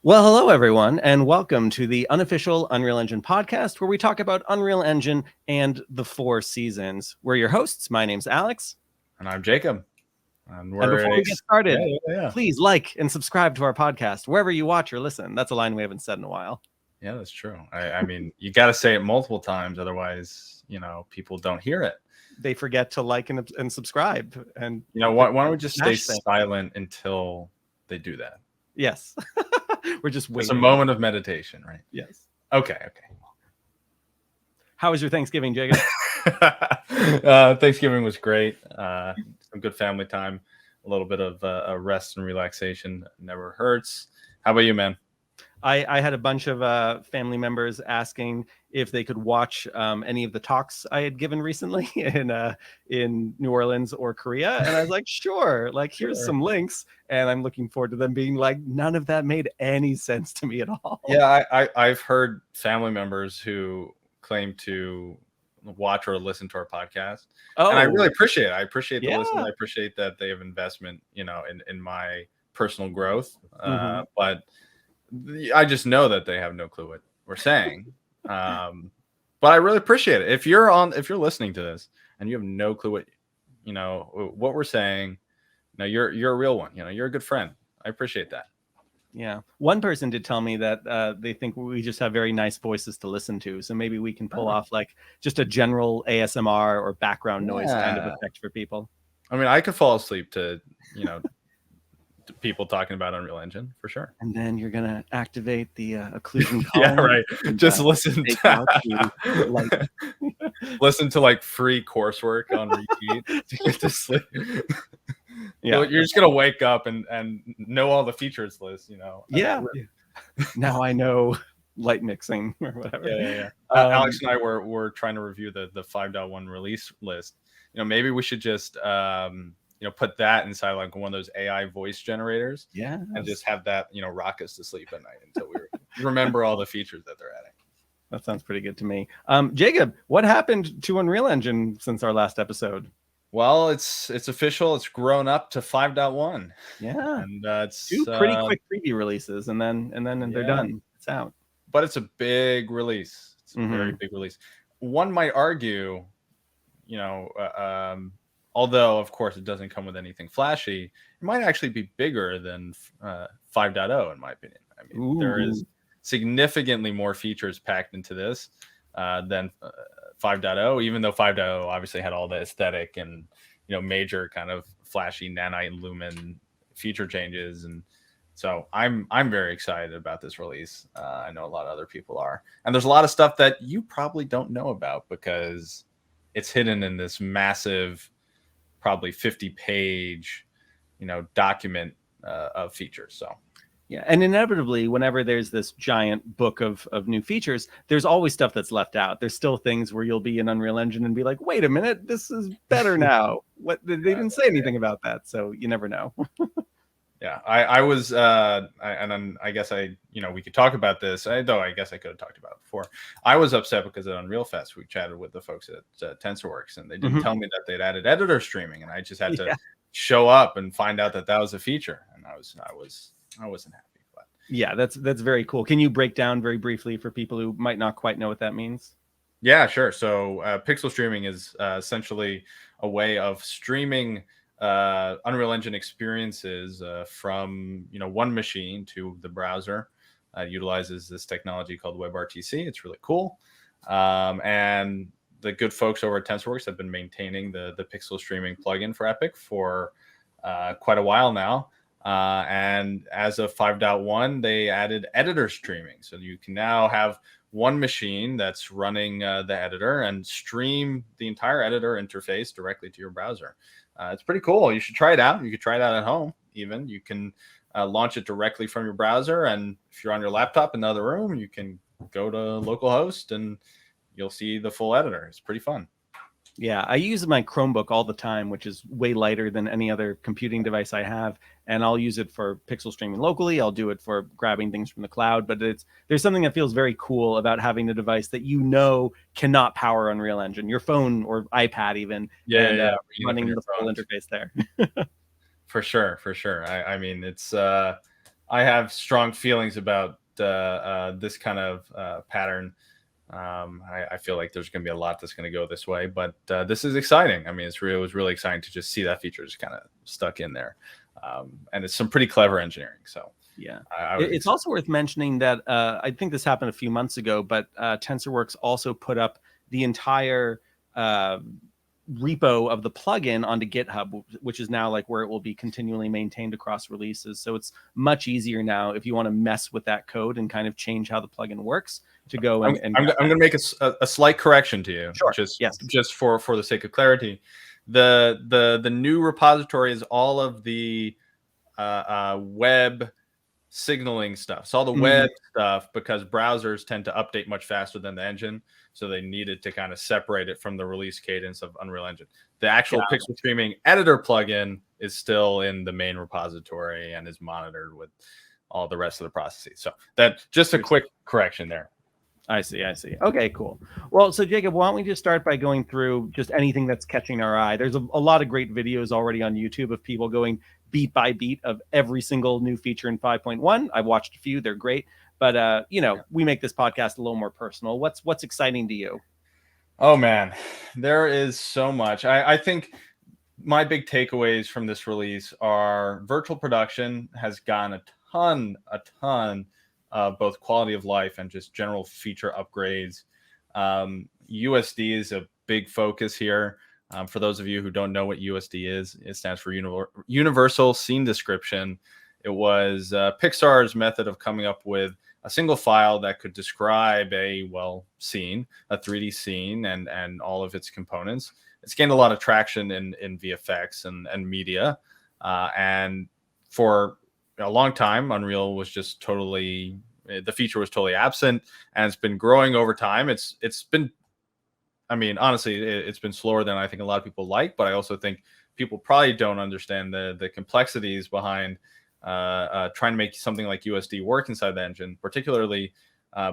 Well, hello, everyone, and welcome to the unofficial Unreal Engine podcast, where we talk about Unreal Engine and the 4 seasons. We're your hosts. My name's Alex. And I'm Jacob. And before we get started, yeah. please like and subscribe to our podcast, wherever you watch or listen. That's a line we haven't said in a while. Yeah, that's true. I mean, you got to say it multiple times. Otherwise, people don't hear it. They forget to like and subscribe. And why don't we just stay silent until they do that? Yes. We're just waiting. It's a moment of meditation, right? Yes. Okay. How was your Thanksgiving, Jacob? Thanksgiving was great. Some good family time. A little bit of rest and relaxation never hurts. How about you, man? I had a bunch of family members asking if they could watch any of the talks I had given recently in New Orleans or Korea. And I was like, sure, here's some links. And I'm looking forward to them being like, none of that made any sense to me at all. Yeah, I've heard family members who claim to watch or listen to our podcast. Oh, and I really appreciate it. I appreciate the listen. I appreciate that they have investment, in my personal growth. But I just know that they have no clue what we're saying. But I really appreciate it. If you're listening to this and you have no clue what we're saying, you're a real one. You're a good friend. I appreciate that. Yeah. One person did tell me that they think we just have very nice voices to listen to. So maybe we can pull off just a general ASMR or background noise kind of effect for people. I mean, I could fall asleep to people talking about Unreal Engine for sure. And then you're gonna activate the occlusion column. Yeah, right. And, just listen listen to free coursework on repeat to get to sleep. Yeah, you're just gonna wake up and know all the features list. Yeah. Now I know light mixing or whatever. Yeah. Alex and I were trying to review the 5.1 release list. Maybe we should just put that inside one of those AI voice generators. Yeah. And just have that, rock us to sleep at night until we remember all the features that they're adding. That sounds pretty good to me. Jacob, what happened to Unreal Engine since our last episode? Well, it's official. It's grown up to 5.1. Yeah. And it's 2 pretty quick preview releases and then they're done. It's out. But it's a big release. It's a very big release. One might argue, although, of course, it doesn't come with anything flashy, it might actually be bigger than 5.0, in my opinion. I mean, there is significantly more features packed into this than 5.0, even though 5.0 obviously had all the aesthetic and, major kind of flashy nanite and lumen feature changes. And so I'm very excited about this release. I know a lot of other people are. And there's a lot of stuff that you probably don't know about because it's hidden in this massive, probably 50-page, document of features. So, yeah, and inevitably, whenever there's this giant book of new features, there's always stuff that's left out. There's still things where you'll be in Unreal Engine and be like, "Wait a minute, this is better now." What they didn't say anything about that, so you never know. Yeah, I was, and then I guess we could talk about this. Though I guess I could have talked about it before. I was upset because at Unreal Fest we chatted with the folks at TensorWorks, and they didn't tell me that they'd added editor streaming, and I just had to show up and find out that was a feature, and I wasn't happy. But yeah, that's very cool. Can you break down very briefly for people who might not quite know what that means? Yeah, sure. So pixel streaming is essentially a way of streaming Unreal Engine experiences from one machine to the browser. Utilizes this technology called WebRTC. It's really cool, and the good folks over at TensorWorks have been maintaining the pixel streaming plugin for Epic for quite a while now. And as of 5.1, they added editor streaming, so you can now have one machine that's running the editor and stream the entire editor interface directly to your browser. It's pretty cool. You should try it out. You could try it out at home. Even you can launch it directly from your browser, and if you're on your laptop in the other room, you can go to localhost and you'll see the full editor. It's pretty fun. Yeah, I use my Chromebook all the time, which is way lighter than any other computing device I have. And I'll use it for pixel streaming locally. I'll do it for grabbing things from the cloud. But there's something that feels very cool about having a device that cannot power Unreal Engine, your phone or iPad even. Running the full interface there. For sure. I mean, it's I have strong feelings about this kind of pattern. I feel like there's going to be a lot that's going to go this way, but this is exciting. I mean, it was really exciting to just see that feature just kind of stuck in there, and it's some pretty clever engineering. So yeah, it's also worth mentioning that I think this happened a few months ago, but TensorWorks also put up the entire repo of the plugin onto GitHub, which is now like where it will be continually maintained across releases. So it's much easier now if you want to mess with that code and kind of change how the plugin works to go and I'm going to make a slight correction to you, sure. just for the sake of clarity. The new repository is all of the web signaling stuff. So all the web stuff, because browsers tend to update much faster than the engine. So they needed to kind of separate it from the release cadence of Unreal Engine. The actual pixel streaming editor plugin is still in the main repository and is monitored with all the rest of the processes. So that just a quick correction there. I see. Okay, cool. Well, so Jacob, why don't we just start by going through just anything that's catching our eye? There's a lot of great videos already on YouTube of people going beat by beat of every single new feature in 5.1. I've watched a few; they're great. But we make this podcast a little more personal. What's exciting to you? Oh man, there is so much. I think my big takeaways from this release are virtual production has gotten a ton of both quality of life and just general feature upgrades. USD is a big focus here. For those of you who don't know what USD is, it stands for Universal Scene Description. It was Pixar's method of coming up with a single file that could describe a scene, a 3D scene, and all of its components. It's gained a lot of traction in VFX and media, and for a long time, Unreal was just the feature was totally absent, and it's been growing over time. It's been, I mean, honestly, it's been slower than I think a lot of people like, but I also think people probably don't understand the complexities behind trying to make something like USD work inside the engine, particularly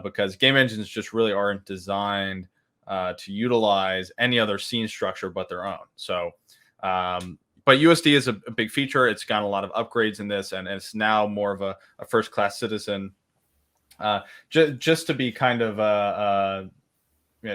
because game engines just really aren't designed to utilize any other scene structure but their own. So, but USD is a big feature. It's gotten a lot of upgrades in this, and it's now more of a first-class citizen. Just to be kind of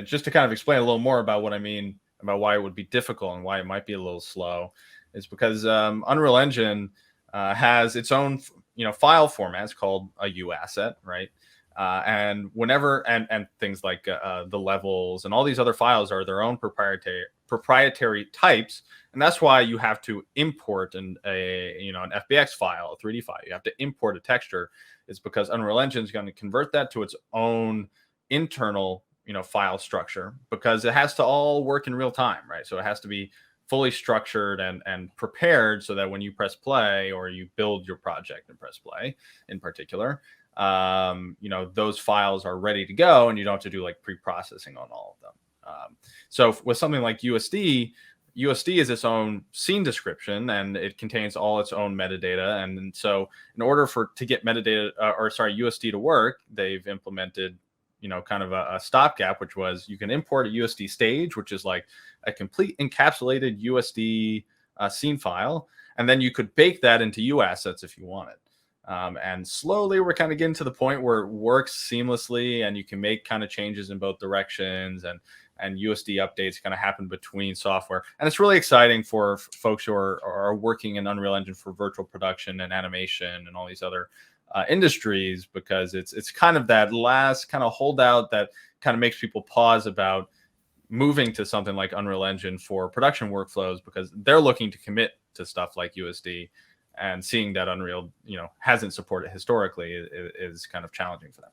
just to kind of explain a little more about what I mean about why it would be difficult and why it might be a little slow, is because Unreal Engine has its own file formats called a U asset, right? And whenever and things like the levels and all these other files are their own proprietary types, and that's why you have to import an FBX file, a 3D file. You have to import a texture. It's because Unreal Engine is going to convert that to its own internal file structure, because it has to all work in real time, right? So it has to be fully structured and prepared so that when you press play, or you build your project and press play in particular, those files are ready to go, and you don't have to do like pre-processing on all of them. So with something like USD is its own scene description, and it contains all its own metadata. And so in order to get USD to work, they've implemented kind of a stopgap, which was you can import a USD stage, which is like a complete encapsulated USD scene file, and then you could bake that into U assets if you wanted. And slowly we're kind of getting to the point where it works seamlessly, and you can make kind of changes in both directions, and USD updates kind of happen between software. And it's really exciting for folks who are working in Unreal Engine for virtual production and animation and all these other industries, because it's kind of that last kind of holdout that kind of makes people pause about moving to something like Unreal Engine for production workflows, because they're looking to commit to stuff like USD, and seeing that Unreal hasn't supported historically is kind of challenging for them.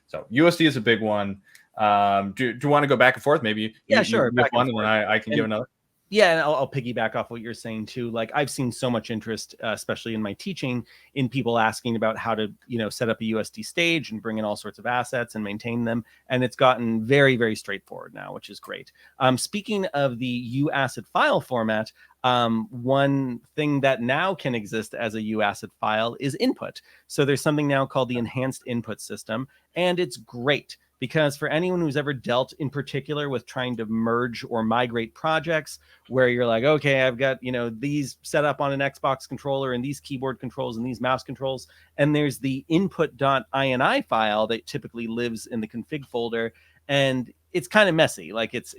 So USD is a big one. Do you want to go back and forth? Maybe sure. You one, and then I can give another. Yeah, and I'll piggyback off what you're saying too. Like, I've seen so much interest, especially in my teaching, in people asking about how to, set up a USD stage and bring in all sorts of assets and maintain them. And it's gotten very, very straightforward now, which is great. Speaking of the U asset file format, one thing that now can exist as a U asset file is input. So there's something now called the enhanced input system, and it's great. because for anyone who's ever dealt in particular with trying to merge or migrate projects where you're like, okay, I've got, these set up on an Xbox controller and these keyboard controls and these mouse controls, and there's the input.ini file that typically lives in the config folder, and it's kind of messy. Like it's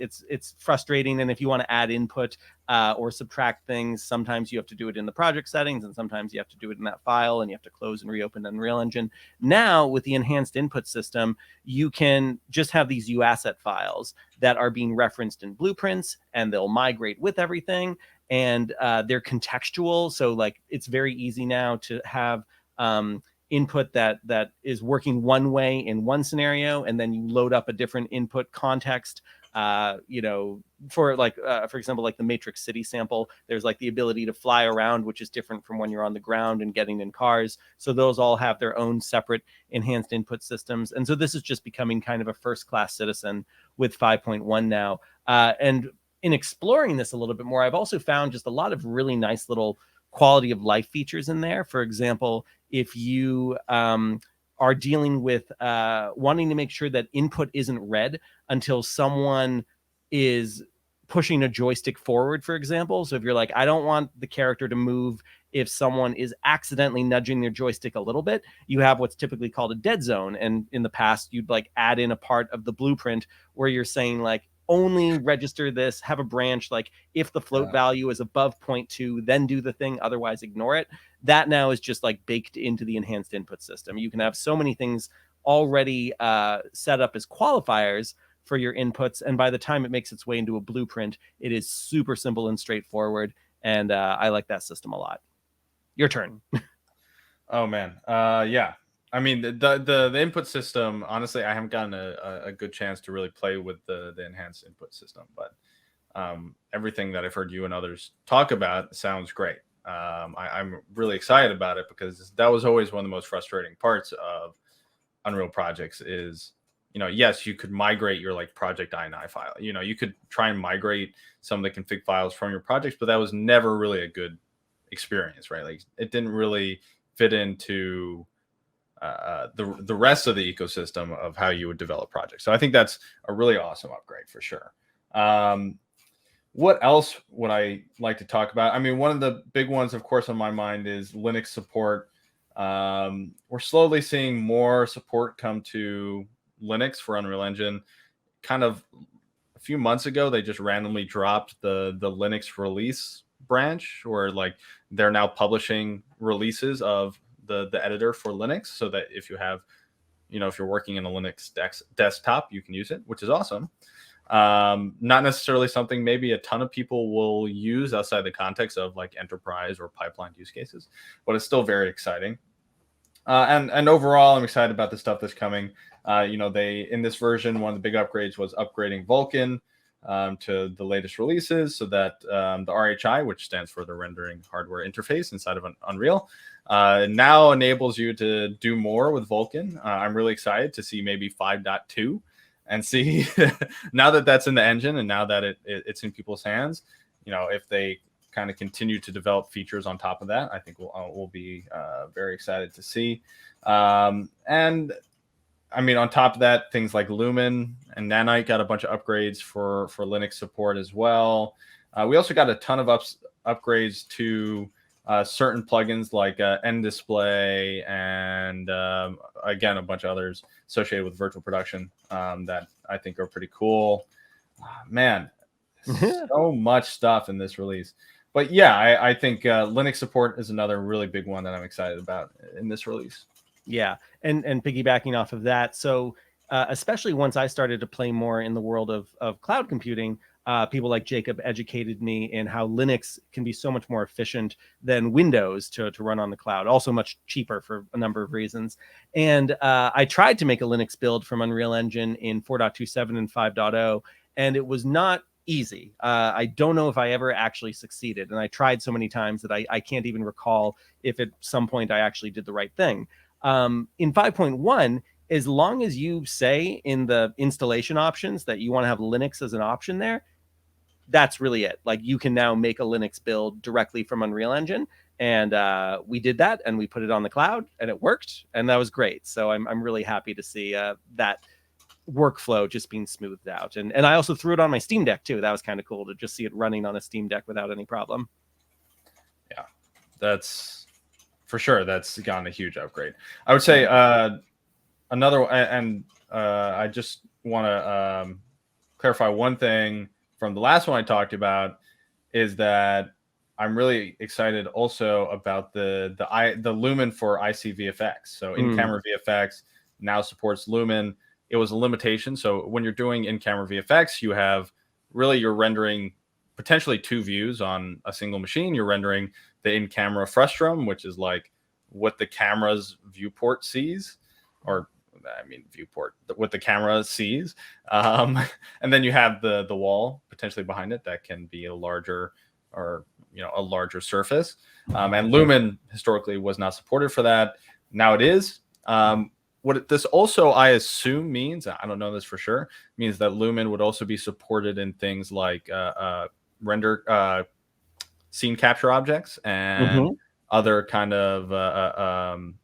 frustrating. And if you want to add input or subtract things, sometimes you have to do it in the project settings, and sometimes you have to do it in that file, and you have to close and reopen Unreal Engine. Now with the enhanced input system, you can just have these UAsset files that are being referenced in blueprints, and they'll migrate with everything, and they're contextual. So like it's very easy now to have input that is working one way in one scenario, and then you load up a different input context. For example, like the Matrix City sample, there's like the ability to fly around, which is different from when you're on the ground and getting in cars. So those all have their own separate enhanced input systems. And so this is just becoming kind of a first-class citizen with 5.1 now. And in exploring this a little bit more, I've also found just a lot of really nice little quality of life features in there. For example, if you are dealing with wanting to make sure that input isn't read until someone is pushing a joystick forward, for example. So if you're like, I don't want the character to move if someone is accidentally nudging their joystick a little bit, you have what's typically called a dead zone. And in the past, you'd like add in a part of the blueprint where you're saying like, only register this, have a branch, like if the float value is above 0.2, then do the thing, otherwise ignore it. That now is just like baked into the enhanced input system. You can have so many things already set up as qualifiers for your inputs, and by the time it makes its way into a blueprint, it is super simple and straightforward, and I like that system a lot. Your turn. Oh man, yeah. I mean, the input system, honestly, I haven't gotten a good chance to really play with the enhanced input system, but everything that I've heard you and others talk about sounds great. I'm really excited about it because that was always one of the most frustrating parts of Unreal projects is, yes, you could migrate your like project ini file. You could try and migrate some of the config files from your projects, but that was never really a good experience, right? Like it didn't really fit into the rest of the ecosystem of how you would develop projects. So I think that's a really awesome upgrade for sure. What else would I like to talk about? I mean, one of the big ones, of course, on my mind is Linux support. We're slowly seeing more support come to Linux for Unreal Engine. Kind of a few months ago, they just randomly dropped the Linux release branch, or like they're now publishing releases of the editor for Linux, so that if you have, if you're working in a Linux desktop, you can use it, which is awesome. Not necessarily something maybe a ton of people will use outside the context of like enterprise or pipeline use cases, but it's still very exciting. And overall, I'm excited about the stuff that's coming. They, in this version, one of the big upgrades was upgrading Vulkan to the latest releases, so that the RHI, which stands for the rendering hardware interface inside of an Unreal, now enables you to do more with Vulkan. I'm really excited to see maybe 5.2 and see now that that's in the engine and now that it's in people's hands, if they kind of continue to develop features on top of that, I think we'll be very excited to see. And I mean, on top of that, things like Lumen and Nanite got a bunch of upgrades for Linux support as well. We also got a ton of upgrades to certain plugins like NDisplay and again, a bunch of others associated with virtual production that I think are pretty cool. Man, so much stuff in this release. But yeah, I think Linux support is another really big one that I'm excited about in this release. Yeah, and piggybacking off of that, so especially once I started to play more in the world of cloud computing, people like Jacob educated me in how Linux can be so much more efficient than Windows to run on the cloud, also much cheaper for a number of reasons. And I tried to make a Linux build from Unreal Engine in 4.27 and 5.0, and it was not easy. I don't know if I ever actually succeeded, and I tried so many times that I can't even recall if at some point I actually did the right thing. In 5.1, as long as you say in the installation options that you want to have Linux as an option there, that's really it. Like you can now make a Linux build directly from Unreal Engine. And we did that and we put it on the cloud and it worked. And that was great. So I'm really happy to see that workflow just being smoothed out. And I also threw it on my Steam Deck too. That was kind of cool to just see it running on a Steam Deck without any problem. Yeah, that's for sure. That's gotten a huge upgrade. I would say another, and I just want to clarify one thing from the last one I talked about, is that I'm really excited also about the Lumen for IC VFX. So in-camera VFX now supports Lumen. It was a limitation. So when you're doing in-camera VFX, you have really, you're rendering potentially two views on a single machine. You're rendering the in-camera frustum, which is like what the camera's viewport sees, or I mean viewport, what the camera sees, and then you have the wall potentially behind it that can be a larger, or a larger surface. And Lumen historically was not supported for that. Now it is. What this also, I assume, means, I don't know this for sure, means that Lumen would also be supported in things like render scene capture objects and other kind of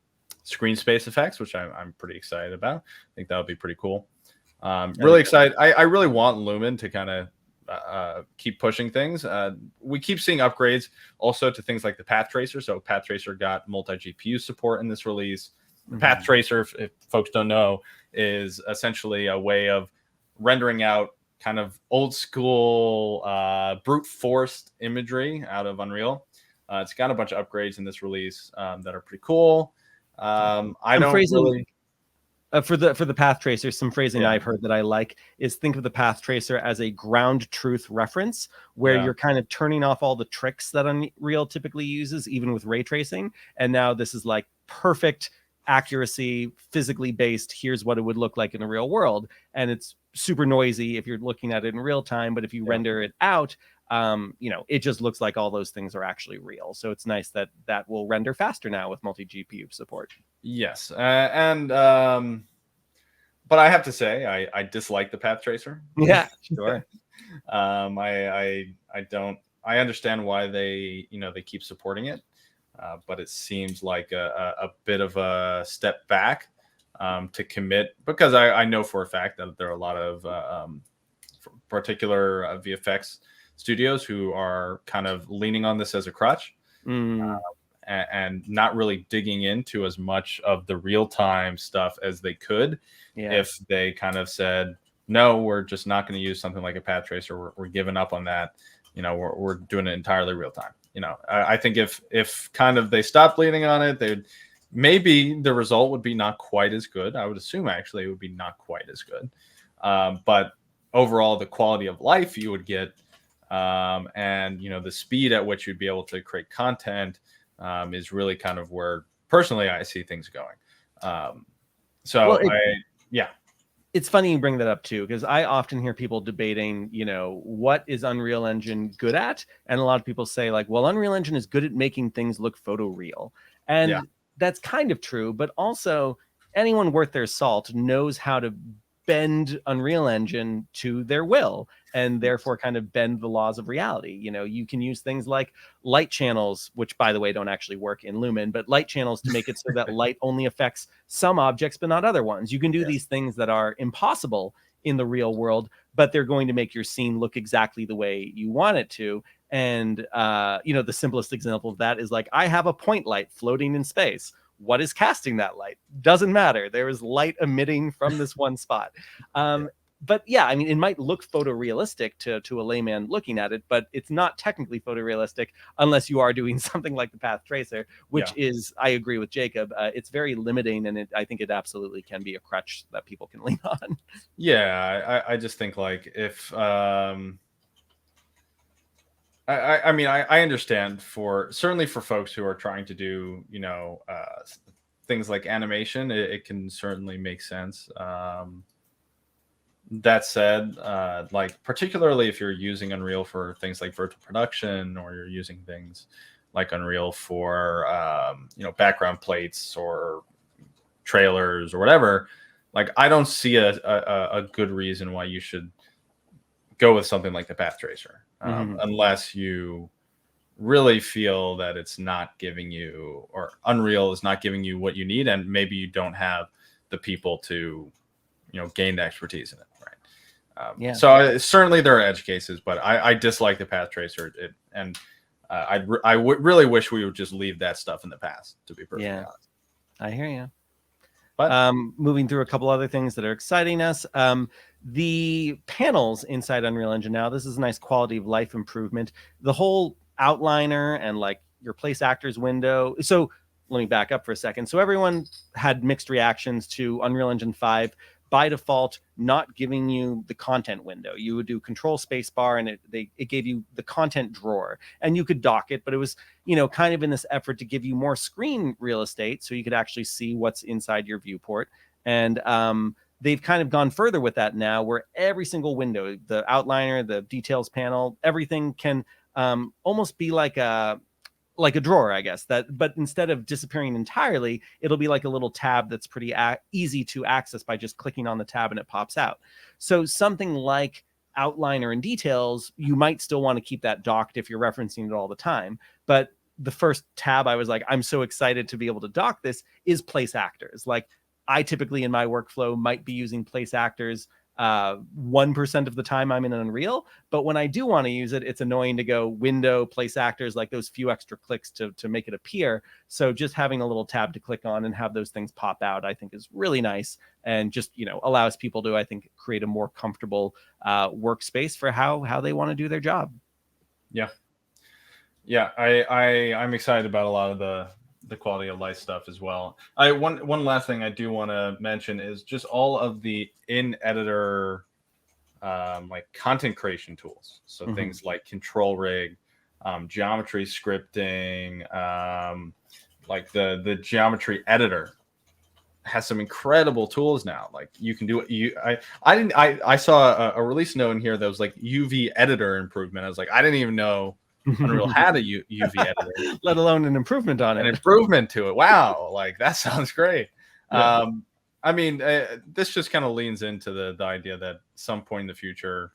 screen space effects, which I'm pretty excited about. I think that would be pretty cool. Really excited. I really want Lumen to kind of keep pushing things. We keep seeing upgrades also to things like the Path Tracer. So Path Tracer got multi-GPU support in this release. Path Tracer, if folks don't know, is essentially a way of rendering out kind of old school brute forced imagery out of Unreal. It's got a bunch of upgrades in this release that are pretty cool. I don't really... for the Path Tracer, some phrasing I've heard that I like is think of the Path Tracer as a ground truth reference, where you're kind of turning off all the tricks that Unreal typically uses, even with ray tracing. And now this is like perfect accuracy, physically based. Here's what it would look like in the real world. And it's super noisy if you're looking at it in real time. But if you render it out, it just looks like all those things are actually real. So it's nice that that will render faster now with multi-GPU support. Yes. But I have to say, I dislike the Path Tracer. Yeah, sure. I understand why they keep supporting it. But it seems like a bit of a step back to commit, because I know for a fact that there are a lot of particular VFX studios who are kind of leaning on this as a crutch and not really digging into as much of the real-time stuff as they could if they kind of said, no, we're just not going to use something like a Path Tracer. We're giving up on that. We're doing it entirely real time. I think if kind of they stopped leaning on it, maybe the result would be not quite as good. I would assume actually it would be not quite as good. But overall, the quality of life you would get, and the speed at which you'd be able to create content is really kind of where personally I see things going. It's funny you bring that up too, because I often hear people debating, what is Unreal Engine good at? And a lot of people say like, well, Unreal Engine is good at making things look photoreal. And that's kind of true, but also anyone worth their salt knows how to bend Unreal Engine to their will, and therefore kind of bend the laws of reality. You can use things like light channels, which by the way don't actually work in Lumen, but light channels to make it so that light only affects some objects but not other ones. You can do these things that are impossible in the real world, but they're going to make your scene look exactly the way you want it to. And the simplest example of that is like, I have a point light floating in space. What is casting that light? Doesn't matter. There is light emitting from this one spot. But yeah, I mean, it might look photorealistic to a layman looking at it, but it's not technically photorealistic unless you are doing something like the Path Tracer, which is, I agree with Jacob, it's very limiting, and I think it absolutely can be a crutch that people can lean on. Yeah, I just think like if... I mean, I understand certainly for folks who are trying to do, things like animation, it can certainly make sense. That said, like particularly if you're using Unreal for things like virtual production, or you're using things like Unreal for, background plates or trailers or whatever, like I don't see a good reason why you should go with something like the Path Tracer. Unless you really feel that it's not giving you, or Unreal is not giving you what you need, and maybe you don't have the people to, gained expertise in it, right? Yeah. So certainly there are edge cases, but I dislike the path tracer, and I really wish we would just leave that stuff in the past, to be perfectly honest. I hear you. But moving through a couple other things that are exciting us. The panels inside Unreal Engine now, this is a nice quality of life improvement. The whole outliner and like your place actors window. So let me back up for a second. So everyone had mixed reactions to Unreal Engine 5 by default not giving you the content window. You would do control space bar and it gave you the content drawer and you could dock it, but it was, kind of in this effort to give you more screen real estate so you could actually see what's inside your viewport. And they've kind of gone further with that now, where every single window, the outliner, the details panel, everything can almost be like a drawer, I guess, but instead of disappearing entirely, it'll be like a little tab that's pretty easy to access by just clicking on the tab and it pops out. So something like outliner and details, you might still want to keep that docked if you're referencing it all the time. But the first tab I was like, I'm so excited to be able to dock this is place actors. Like I typically in my workflow might be using place actors 1% of the time I'm in Unreal, but when I do want to use it, it's annoying to go window, place actors, like those few extra clicks to make it appear. So just having a little tab to click on and have those things pop out, I think is really nice, and just allows people to, I think, create a more comfortable workspace for how they want to do their job. Yeah, I'm excited about a lot of the quality of life stuff as well. One last thing I do want to mention is just all of the in-editor like content creation tools. So things like Control Rig, geometry scripting, like the geometry editor has some incredible tools now. Like you can do it. I saw a release note in here that was like UV editor improvement. I was like, I didn't even know Unreal had a UV editor, let alone an improvement on it. An improvement to it. Wow, like that sounds great. Yeah. I mean, this just kind of leans into the idea that some point in the future,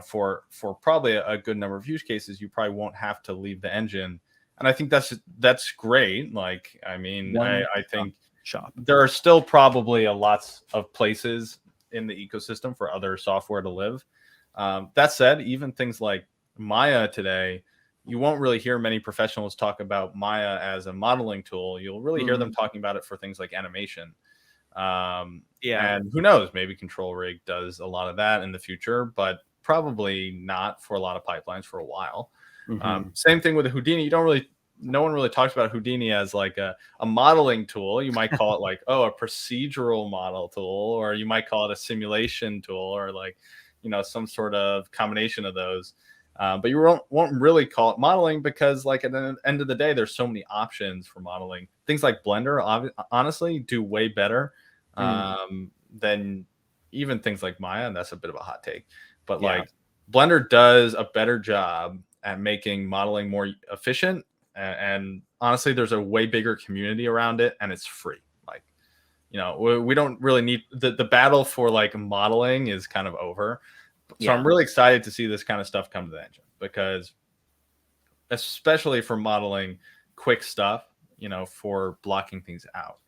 for probably a good number of use cases, you probably won't have to leave the engine, and I think that's great. Like, I mean, I think there are still probably lots of places in the ecosystem for other software to live. That said, even things like Maya today, you won't really hear many professionals talk about Maya as a modeling tool. You'll really hear them talking about it for things like animation. And who knows, maybe Control Rig does a lot of that in the future, but probably not for a lot of pipelines for a while. Same thing with the Houdini. No one really talks about Houdini as like a modeling tool. You might call it like, a procedural model tool, or you might call it a simulation tool, or like, some sort of combination of those. But you won't really call it modeling because, like, at the end of the day, there's so many options for modeling. Things like Blender, honestly, do way better than even things like Maya, and that's a bit of a hot take. But like, Blender does a better job at making modeling more efficient, and honestly, there's a way bigger community around it, and it's free. Like, we don't really need the battle for like modeling is kind of over. So I'm really excited to see this kind of stuff come to the engine, because especially for modeling quick stuff, for blocking things out,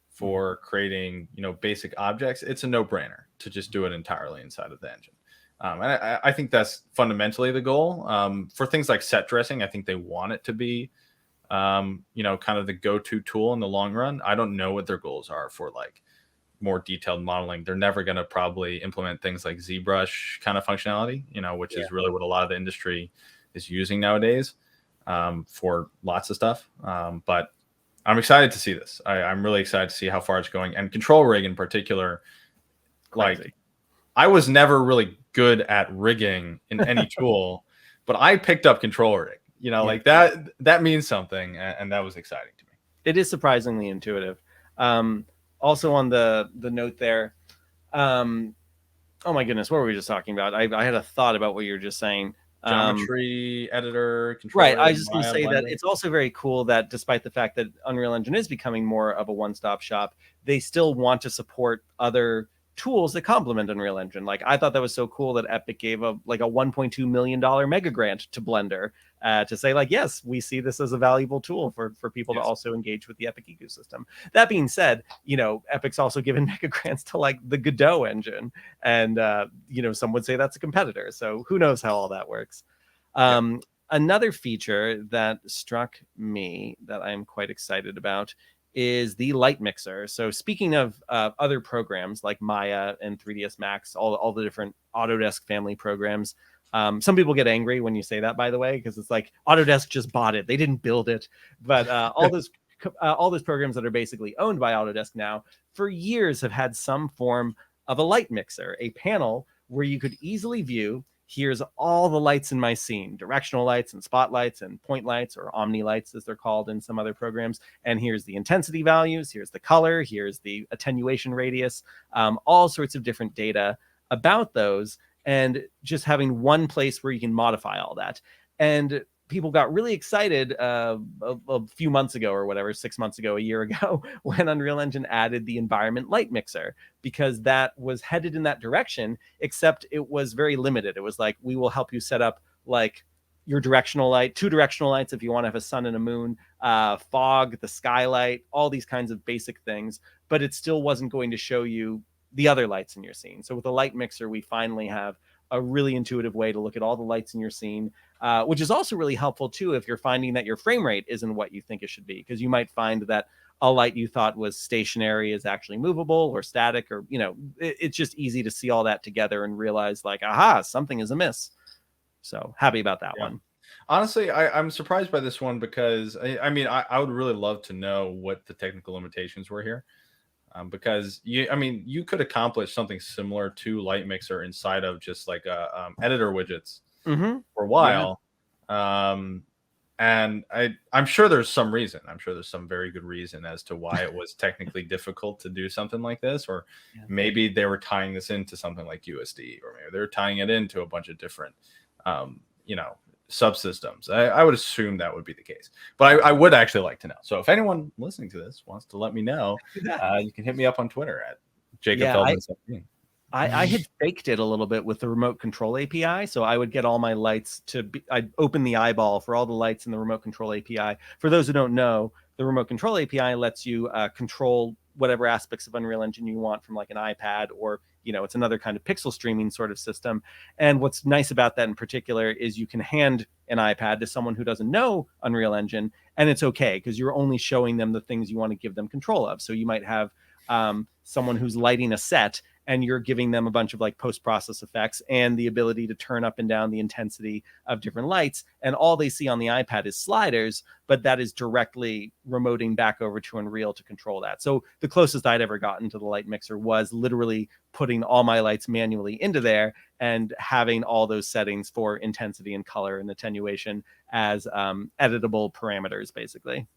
for creating, basic objects, it's a no-brainer to just do it entirely inside of the engine. And I think that's fundamentally the goal. For things like set dressing, I think they want it to be, kind of the go-to tool in the long run. I don't know what their goals are for like more detailed modeling. They're never going to probably implement things like ZBrush kind of functionality, which is really what a lot of the industry is using nowadays for lots of stuff. But I'm excited to see this. I'm really excited to see how far it's going. And Control Rig in particular, like, I was never really good at rigging in any tool, but I picked up Control Rig, like that means something. And that was exciting to me. It is surprisingly intuitive. Also on the note there, oh my goodness, what were we just talking about? I had a thought about what you were just saying. Geometry editor, Control right. Rig, I was just going to say Blender. that it's also very cool that despite the fact that Unreal Engine is becoming more of a one-stop shop, they still want to support other tools that complement Unreal Engine. Like I thought that was so cool that Epic gave a $1.2 million mega grant to Blender to say like, yes, we see this as a valuable tool for people to also engage with the Epic ecosystem. That being said, Epic's also given mega grants to like the Godot engine, and some would say that's a competitor. So who knows how all that works. Another feature that struck me that I'm quite excited about is the light mixer. So speaking of other programs like Maya and 3ds Max, all the different Autodesk family programs, some people get angry when you say that, by the way, because it's like Autodesk just bought it, they didn't build it. But all those programs that are basically owned by Autodesk now for years have had some form of a light mixer, a panel where you could easily view, here's all the lights in my scene, directional lights and spotlights and point lights, or omni lights as they're called in some other programs. And here's the intensity values, here's the color, here's the attenuation radius, all sorts of different data about those, and just having one place where you can modify all that. And people got really excited a few months ago or whatever, 6 months ago, a year ago, when Unreal Engine added the environment light mixer, because that was headed in that direction, except it was very limited. It was like, we will help you set up like your directional light, 2 directional lights if you want to have a sun and a moon, fog, the skylight, all these kinds of basic things, but it still wasn't going to show you the other lights in your scene. So with the light mixer, we finally have a really intuitive way to look at all the lights in your scene, which is also really helpful too if you're finding that your frame rate isn't what you think it should be, because you might find that a light you thought was stationary is actually movable or static, or it's just easy to see all that together and realize like, aha, something is amiss. So happy about that one. Honestly, I'm surprised by this one, because I would really love to know what the technical limitations were here. Because you could accomplish something similar to Light Mixer inside of just like editor widgets for a while. And I'm sure there's some reason. I'm sure there's some very good reason as to why it was technically difficult to do something like this. Or maybe they were tying this into something like USD, or maybe they're tying it into a bunch of different, subsystems. I would assume that would be the case, but I would actually like to know. So if anyone listening to this wants to let me know, you can hit me up on Twitter at Jacob Feldman 17. I had faked it a little bit with the remote control API. So I would get all my lights I'd open the eyeball for all the lights in the remote control API. For those who don't know, the remote control API lets you control whatever aspects of Unreal Engine you want from like an iPad, or it's another kind of pixel streaming sort of system. And what's nice about that in particular is you can hand an iPad to someone who doesn't know Unreal Engine, and it's okay, because you're only showing them the things you want to give them control of. So you might have someone who's lighting a set, and you're giving them a bunch of like post-process effects and the ability to turn up and down the intensity of different lights. And all they see on the iPad is sliders, but that is directly remoting back over to Unreal to control that. So the closest I'd ever gotten to the light mixer was literally putting all my lights manually into there and having all those settings for intensity and color and attenuation as editable parameters, basically.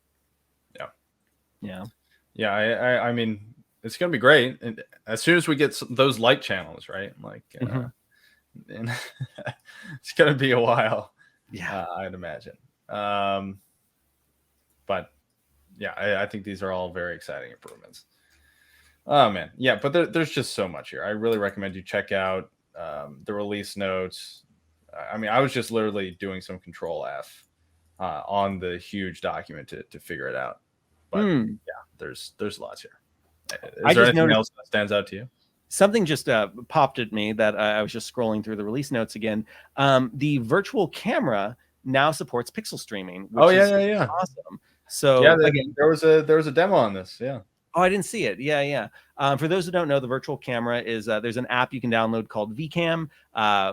I mean, it's going to be great. And as soon as we get those light channels, right? Like, and it's going to be a while. I'd imagine. But I think these are all very exciting improvements. Oh man. Yeah. But there's just so much here. I really recommend you check out the release notes. I was just literally doing some Control F on the huge document to figure it out. But there's lots here. Is there anything else that stands out to you? Something just popped at me that I was just scrolling through the release notes again. The virtual camera now supports pixel streaming, which is awesome. So again, there was a demo on this. Yeah. Oh, I didn't see it. For those who don't know, the virtual camera is there's an app you can download called VCam.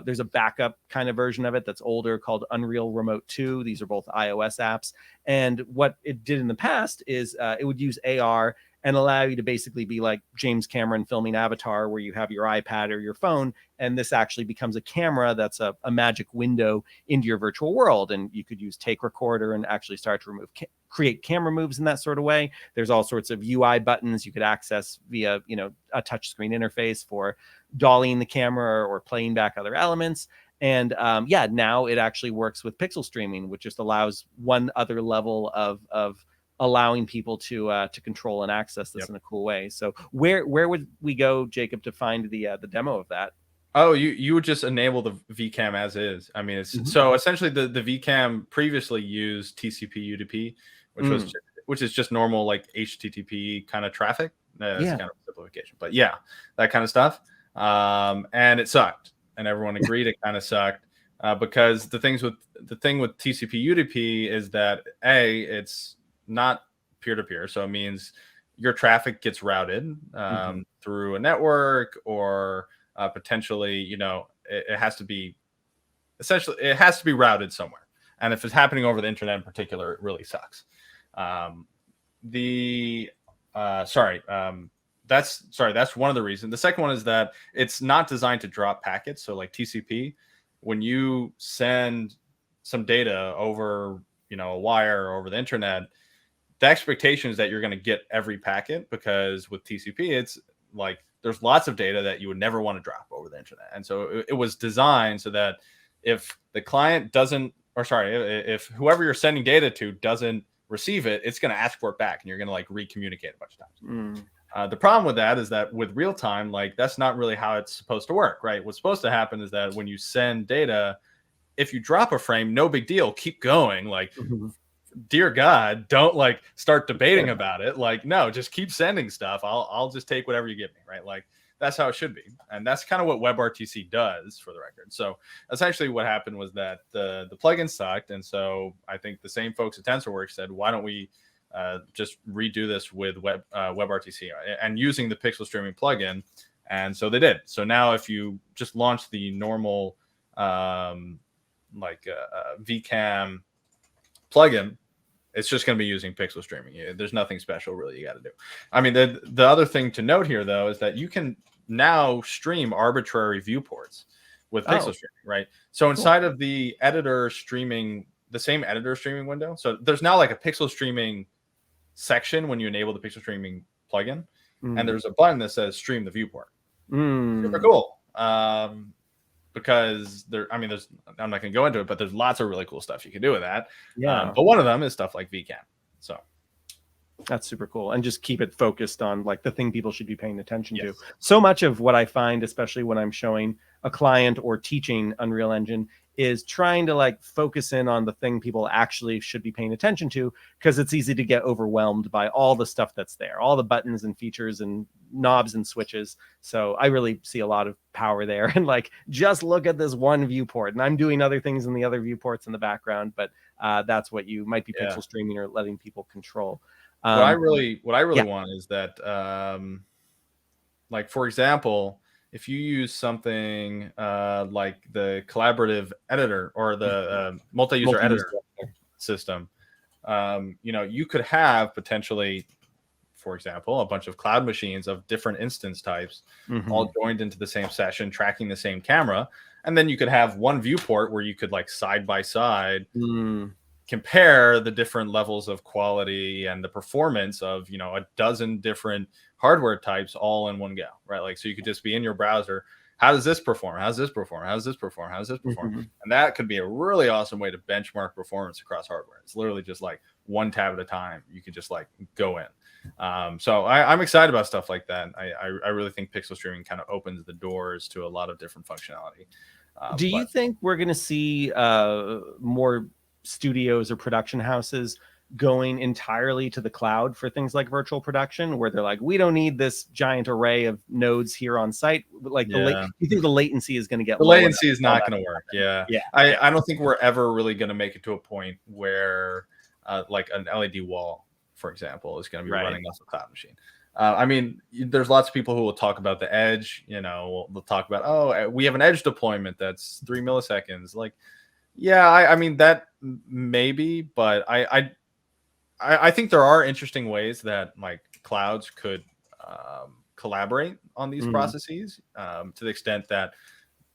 There's a backup kind of version of it that's older called Unreal Remote 2. These are both iOS apps. And what it did in the past is it would use AR and allow you to basically be like James Cameron filming Avatar, where you have your iPad or your phone, and this actually becomes a camera that's a magic window into your virtual world. And you could use Take Recorder and actually start to create camera moves in that sort of way. There's all sorts of UI buttons you could access via, a touchscreen interface for dollying the camera or playing back other elements. And now it actually works with pixel streaming, which just allows one other level of allowing people to control and access this Yep. in a cool way. So where would we go, Jacob, to find the demo of that? Oh, you would just enable the VCAM as is. I mean, it's so essentially the VCAM previously used TCP UDP, which is just normal like HTTP kind of traffic. That's kind of simplification, but yeah, that kind of stuff. And it sucked, and everyone agreed it kind of sucked because the thing with TCP UDP is that it's not peer to peer, so it means your traffic gets routed through a network or potentially, it has to be routed somewhere. And if it's happening over the internet in particular, it really sucks. That's one of the reasons. The second one is that it's not designed to drop packets. So like TCP, when you send some data over, a wire or over the internet, the expectation is that you're going to get every packet, because with TCP, it's like there's lots of data that you would never want to drop over the internet. And so it was designed so that if the client if whoever you're sending data to doesn't receive it, it's going to ask for it back, and you're going to like re-communicate a bunch of times. The problem with that is that with real time, like that's not really how it's supposed to work, right? What's supposed to happen is that when you send data, if you drop a frame, no big deal, keep going. Like, dear God, don't like start debating about it. Like, no, just keep sending stuff. I'll just take whatever you give me, right? Like that's how it should be. And that's kind of what WebRTC does, for the record. So essentially what happened was that the plugin sucked. And so I think the same folks at TensorWorks said, why don't we just redo this with WebRTC and using the pixel streaming plugin? And so they did. So now if you just launch the normal VCAM plugin, it's just going to be using pixel streaming. There's nothing special really you got to do. I mean, the other thing to note here, though, is that you can now stream arbitrary viewports with pixel streaming, right? So inside of the editor streaming, the same editor streaming window, so there's now like a pixel streaming section when you enable the pixel streaming plugin, and there's a button that says stream the viewport. Super cool. Because I'm not going to go into it, but there's lots of really cool stuff you can do with that. But one of them is stuff like VCAM. So that's super cool. And just keep it focused on like the thing people should be paying attention to. So much of what I find, especially when I'm showing a client or teaching Unreal Engine, is trying to like focus in on the thing people actually should be paying attention to, because it's easy to get overwhelmed by all the stuff that's there, all the buttons and features and knobs and switches. So I really see a lot of power there. And like, just look at this one viewport, and I'm doing other things in the other viewports in the background, but that's what you might be pixel streaming or letting people control. What I really want is that, like, for example, if you use something like the collaborative editor or the multi-user editor system, you could have potentially, for example, a bunch of cloud machines of different instance types all joined into the same session, tracking the same camera. And then you could have one viewport where you could like side by side compare the different levels of quality and the performance of, a dozen different hardware types all in one go, right? Like, so you could just be in your browser. How does this perform? How does this perform? How does this perform? How does this perform? And that could be a really awesome way to benchmark performance across hardware. It's literally just like one tab at a time. You could just like go in. So I'm excited about stuff like that. I really think pixel streaming kind of opens the doors to a lot of different functionality. Do you think we're going to see more studios or production houses going entirely to the cloud for things like virtual production, where they're like, we don't need this giant array of nodes here on site? Like, you think the latency is going to get the latency is not going to work? Yeah. I don't think we're ever really going to make it to a point where like an LED wall, for example, is going to be running off a cloud machine. I mean, there's lots of people who will talk about the edge. They'll talk about, oh, we have an edge deployment that's 3 milliseconds. Like, yeah, I mean that maybe, but I think there are interesting ways that like clouds could collaborate on these processes to the extent that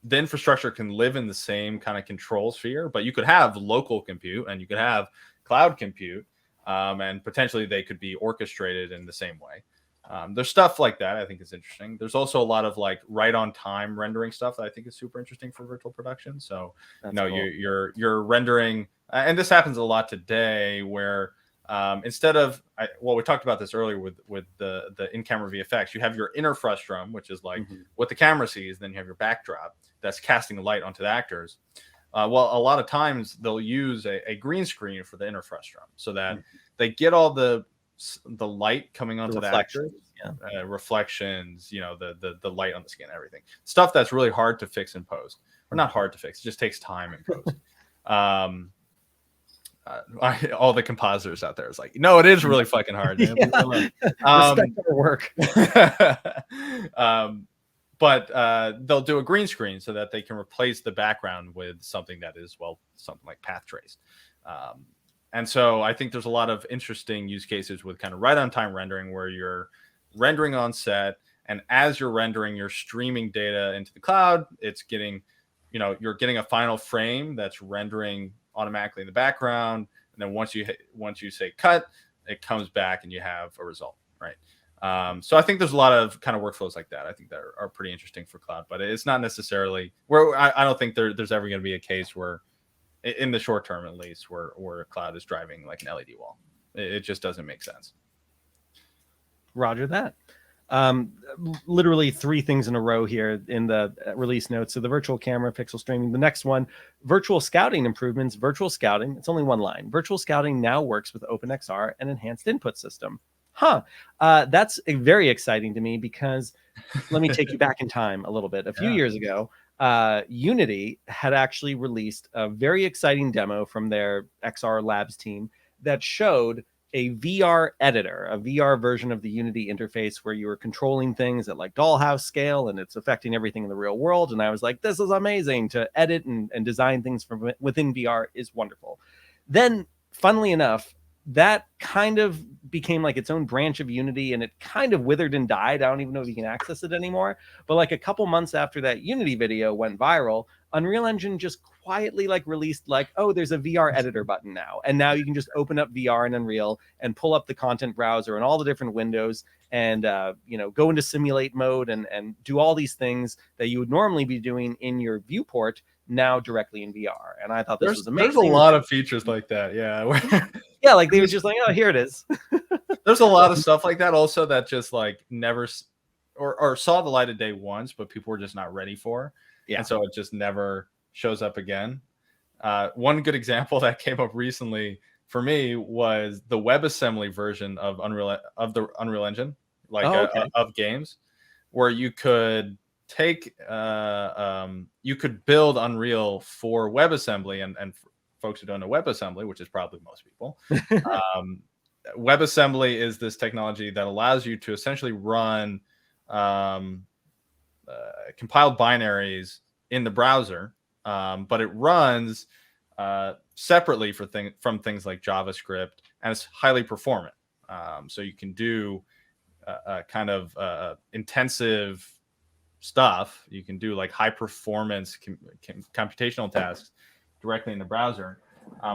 the infrastructure can live in the same kind of control sphere, but you could have local compute and you could have cloud compute, and potentially they could be orchestrated in the same way. There's stuff like that I think is interesting. There's also a lot of like right on time rendering stuff that I think is super interesting for virtual production. So cool. You're rendering, and this happens a lot today, where Instead of, we talked about this earlier with the in-camera VFX. You have your inner frustum, which is like what the camera sees. Then you have your backdrop that's casting the light onto the actors. Well, a lot of times they'll use a green screen for the inner frustum so that they get all the light coming onto the actors, reflections, the light on the skin, everything. Stuff that's really hard to fix in post. Or not hard to fix, it just takes time in post. All the compositors out there is like, no, it is really fucking hard. Respect our work. But they'll do a green screen so that they can replace the background with something that is, something like path traced. And so I think there's a lot of interesting use cases with kind of right on time rendering, where you're rendering on set, and as you're rendering, you're streaming data into the cloud. It's getting, you're getting a final frame that's rendering automatically in the background, and then once you say cut, it comes back and you have a result, right? So I think there's a lot of kind of workflows like that. I think that are pretty interesting for cloud, but it's not necessarily where I don't think there's ever going to be a case where, in the short term at least, where cloud is driving like an LED wall. It just doesn't make sense. Roger that. Literally 3 things in a row here in the release notes. So the virtual camera, pixel streaming. The next one, virtual scouting improvements. Virtual scouting, it's only one line. Virtual scouting now works with OpenXR and enhanced input system. That's very exciting to me, because let me take you back in time a little bit. A few years ago, Unity had actually released a very exciting demo from their XR Labs team that showed a VR editor, a VR version of the Unity interface, where you were controlling things at like dollhouse scale, and it's affecting everything in the real world. And I was like, this is amazing. To edit and design things from within VR is wonderful. Then, funnily enough, that kind of became like its own branch of Unity, and it kind of withered and died. I don't even know if you can access it anymore. But like a couple months after that Unity video went viral, Unreal Engine just quietly released oh, there's a VR editor button now. And now you can just open up VR in Unreal and pull up the content browser and all the different windows and, go into simulate mode and do all these things that you would normally be doing in your viewport now directly in VR. And I thought this was amazing. There's a lot of features like that. Yeah. Yeah. They were just oh, here it is. There's a lot of stuff like that also that just never or saw the light of day once, but people were just not ready for. Yeah. And so it just never shows up again. One good example that came up recently for me was the WebAssembly version of the Unreal Engine, of games, where you could take you could build Unreal for WebAssembly, and folks who don't know WebAssembly, which is probably most people, WebAssembly is this technology that allows you to essentially run compiled binaries in the browser, but it runs separately from things like JavaScript, and it's highly performant. So you can do kind of intensive stuff. You can do high performance computational tasks directly in the browser,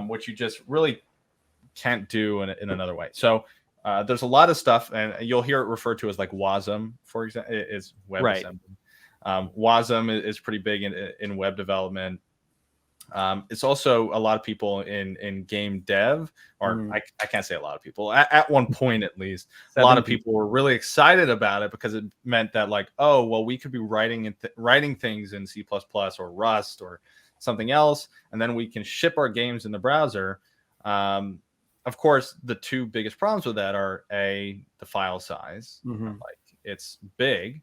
which you just really can't do in another way. So there's a lot of stuff, and you'll hear it referred to as WASM, for example, is WebAssembly. Right. WASM is pretty big in web development. It's also a lot of people in game dev, or I can't say a lot of people. At one point, at least, a lot of people were really excited about it because it meant that oh, well, we could be writing things in C++ or Rust or something else, and then we can ship our games in the browser. Of course, the 2 biggest problems with that are the file size. It's big,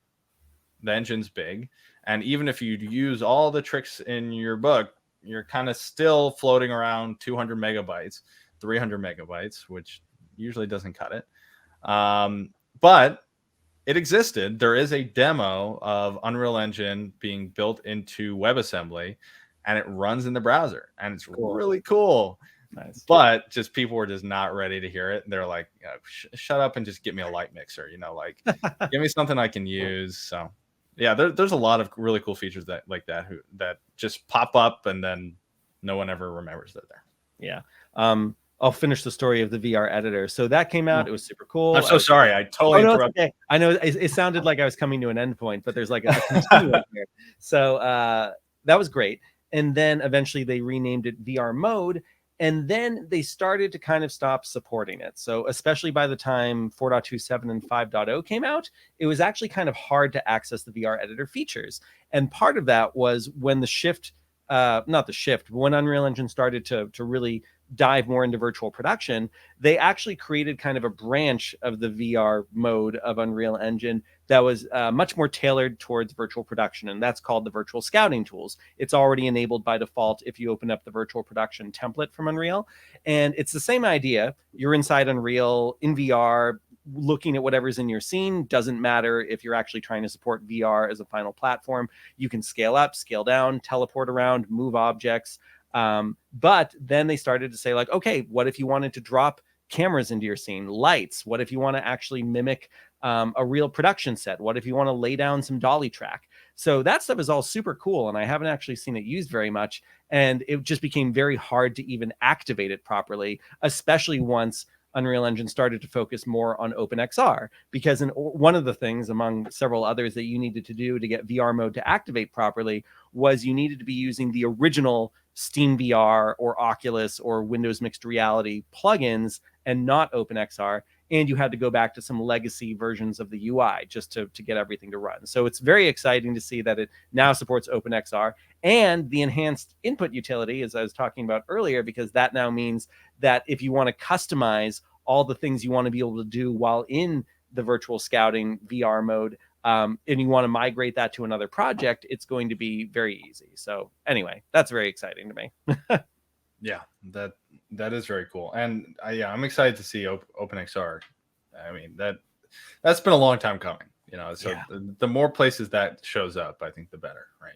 the engine's big, and even if you use all the tricks in your book, you're kind of still floating around 200 megabytes, 300 megabytes, which usually doesn't cut it. But it existed. There is a demo of Unreal Engine being built into WebAssembly, and it runs in the browser, and it's really cool. Nice. But just people were just not ready to hear it. They're like, shut up and just get me a light mixer, give me something I can use. So yeah, there's a lot of really cool features that just pop up and then no one ever remembers they're there. Yeah. I'll finish the story of the VR editor. So that came out. It was super cool. I'm so sorry. I totally interrupted. Okay. I know it sounded like I was coming to an end point, but there's a continuum here. So that was great. And then eventually they renamed it VR Mode. And then they started to kind of stop supporting it. So especially by the time 4.27 and 5.0 came out, it was actually kind of hard to access the VR editor features. And part of that was when the shift, not the shift, but when Unreal Engine started to really dive more into virtual production, they actually created kind of a branch of the VR mode of Unreal Engine that was much more tailored towards virtual production, and that's called the virtual scouting tools. It's already enabled by default if you open up the virtual production template from Unreal, and it's the same idea. You're inside Unreal in VR, looking at whatever's in your scene. Doesn't matter if you're actually trying to support VR as a final platform. You can scale up, scale down, teleport around, move objects. But then they started to say, like, okay, what if you wanted to drop cameras into your scene, lights? What if you want to actually mimic a real production set? What if you want to lay down some dolly track? So that stuff is all super cool, and I haven't actually seen it used very much. And it just became very hard to even activate it properly, especially once Unreal Engine started to focus more on OpenXR, because one of the things among several others that you needed to do to get VR mode to activate properly was you needed to be using the original Steam VR or Oculus or Windows Mixed Reality plugins and not OpenXR. And you had to go back to some legacy versions of the UI just to get everything to run. So it's very exciting to see that it now supports OpenXR and the enhanced input utility, as I was talking about earlier, because that now means that if you want to customize all the things you want to be able to do while in the virtual scouting VR mode, and you want to migrate that to another project, it's going to be very easy. So anyway, that's very exciting to me. Yeah, that is very cool, and yeah, I'm excited to see OpenXR. I mean, that's been a long time coming, So Yeah. the more places that shows up, I think the better, right?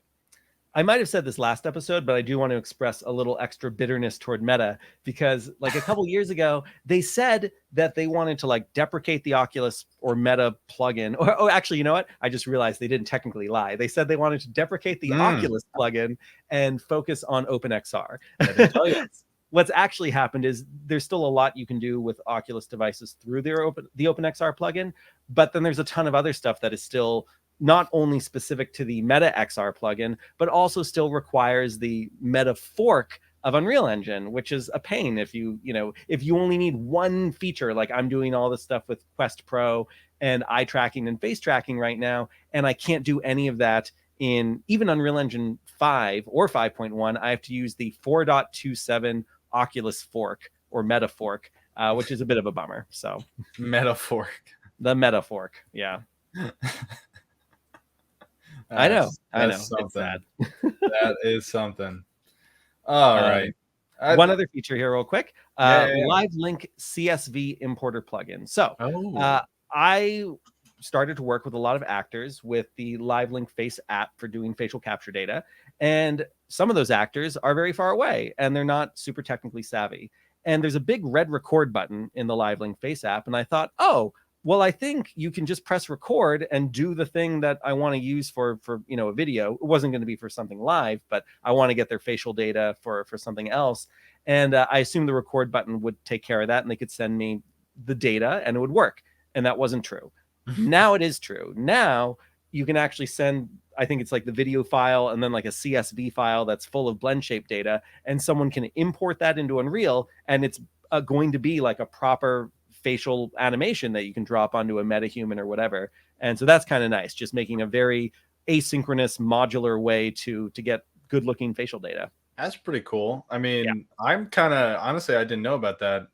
I might have said this last episode, but I do want to express a little extra bitterness toward Meta, because like a couple years ago, they said that they wanted to like deprecate the Oculus or Meta plugin. Oh, actually, you know what? I just realized they didn't technically lie. They said they wanted to deprecate the Oculus plugin and focus on OpenXR. I didn't tell you. What's actually happened is there's still a lot you can do with Oculus devices through the OpenXR plugin, but then there's a ton of other stuff that is still not only specific to the Meta XR plugin, but also still requires the Meta fork of Unreal Engine, which is a pain if you only need one feature. Like I'm doing all this stuff with Quest Pro and eye tracking and face tracking right now, and I can't do any of that in even Unreal Engine 5 or 5.1. I have to use the 4.27 Oculus fork or Meta fork, which is a bit of a bummer. So Meta fork. The Meta fork, yeah. I know. Something. It's sad. That is something. All right. One other feature here, real quick. Yeah. Live Link CSV importer plugin. So I started to work with a lot of actors with the Live Link Face app for doing facial capture data. And some of those actors are very far away and they're not super technically savvy. And there's a big red record button in the Live Link Face app. And I thought, oh, well, I think you can just press record and do the thing that I want to use for a video. It wasn't going to be for something live, but I want to get their facial data for something else. And I assumed the record button would take care of that and they could send me the data and it would work. And that wasn't true. Now it is true. Now you can actually send, I think it's like the video file and then like a CSV file that's full of blend shape data, and someone can import that into Unreal, and it's going to be like a proper facial animation that you can drop onto a metahuman or whatever. And so that's kind of nice, just making a very asynchronous modular way to get good looking facial data. That's pretty cool. I mean, I'm kind of, honestly, I didn't know about that,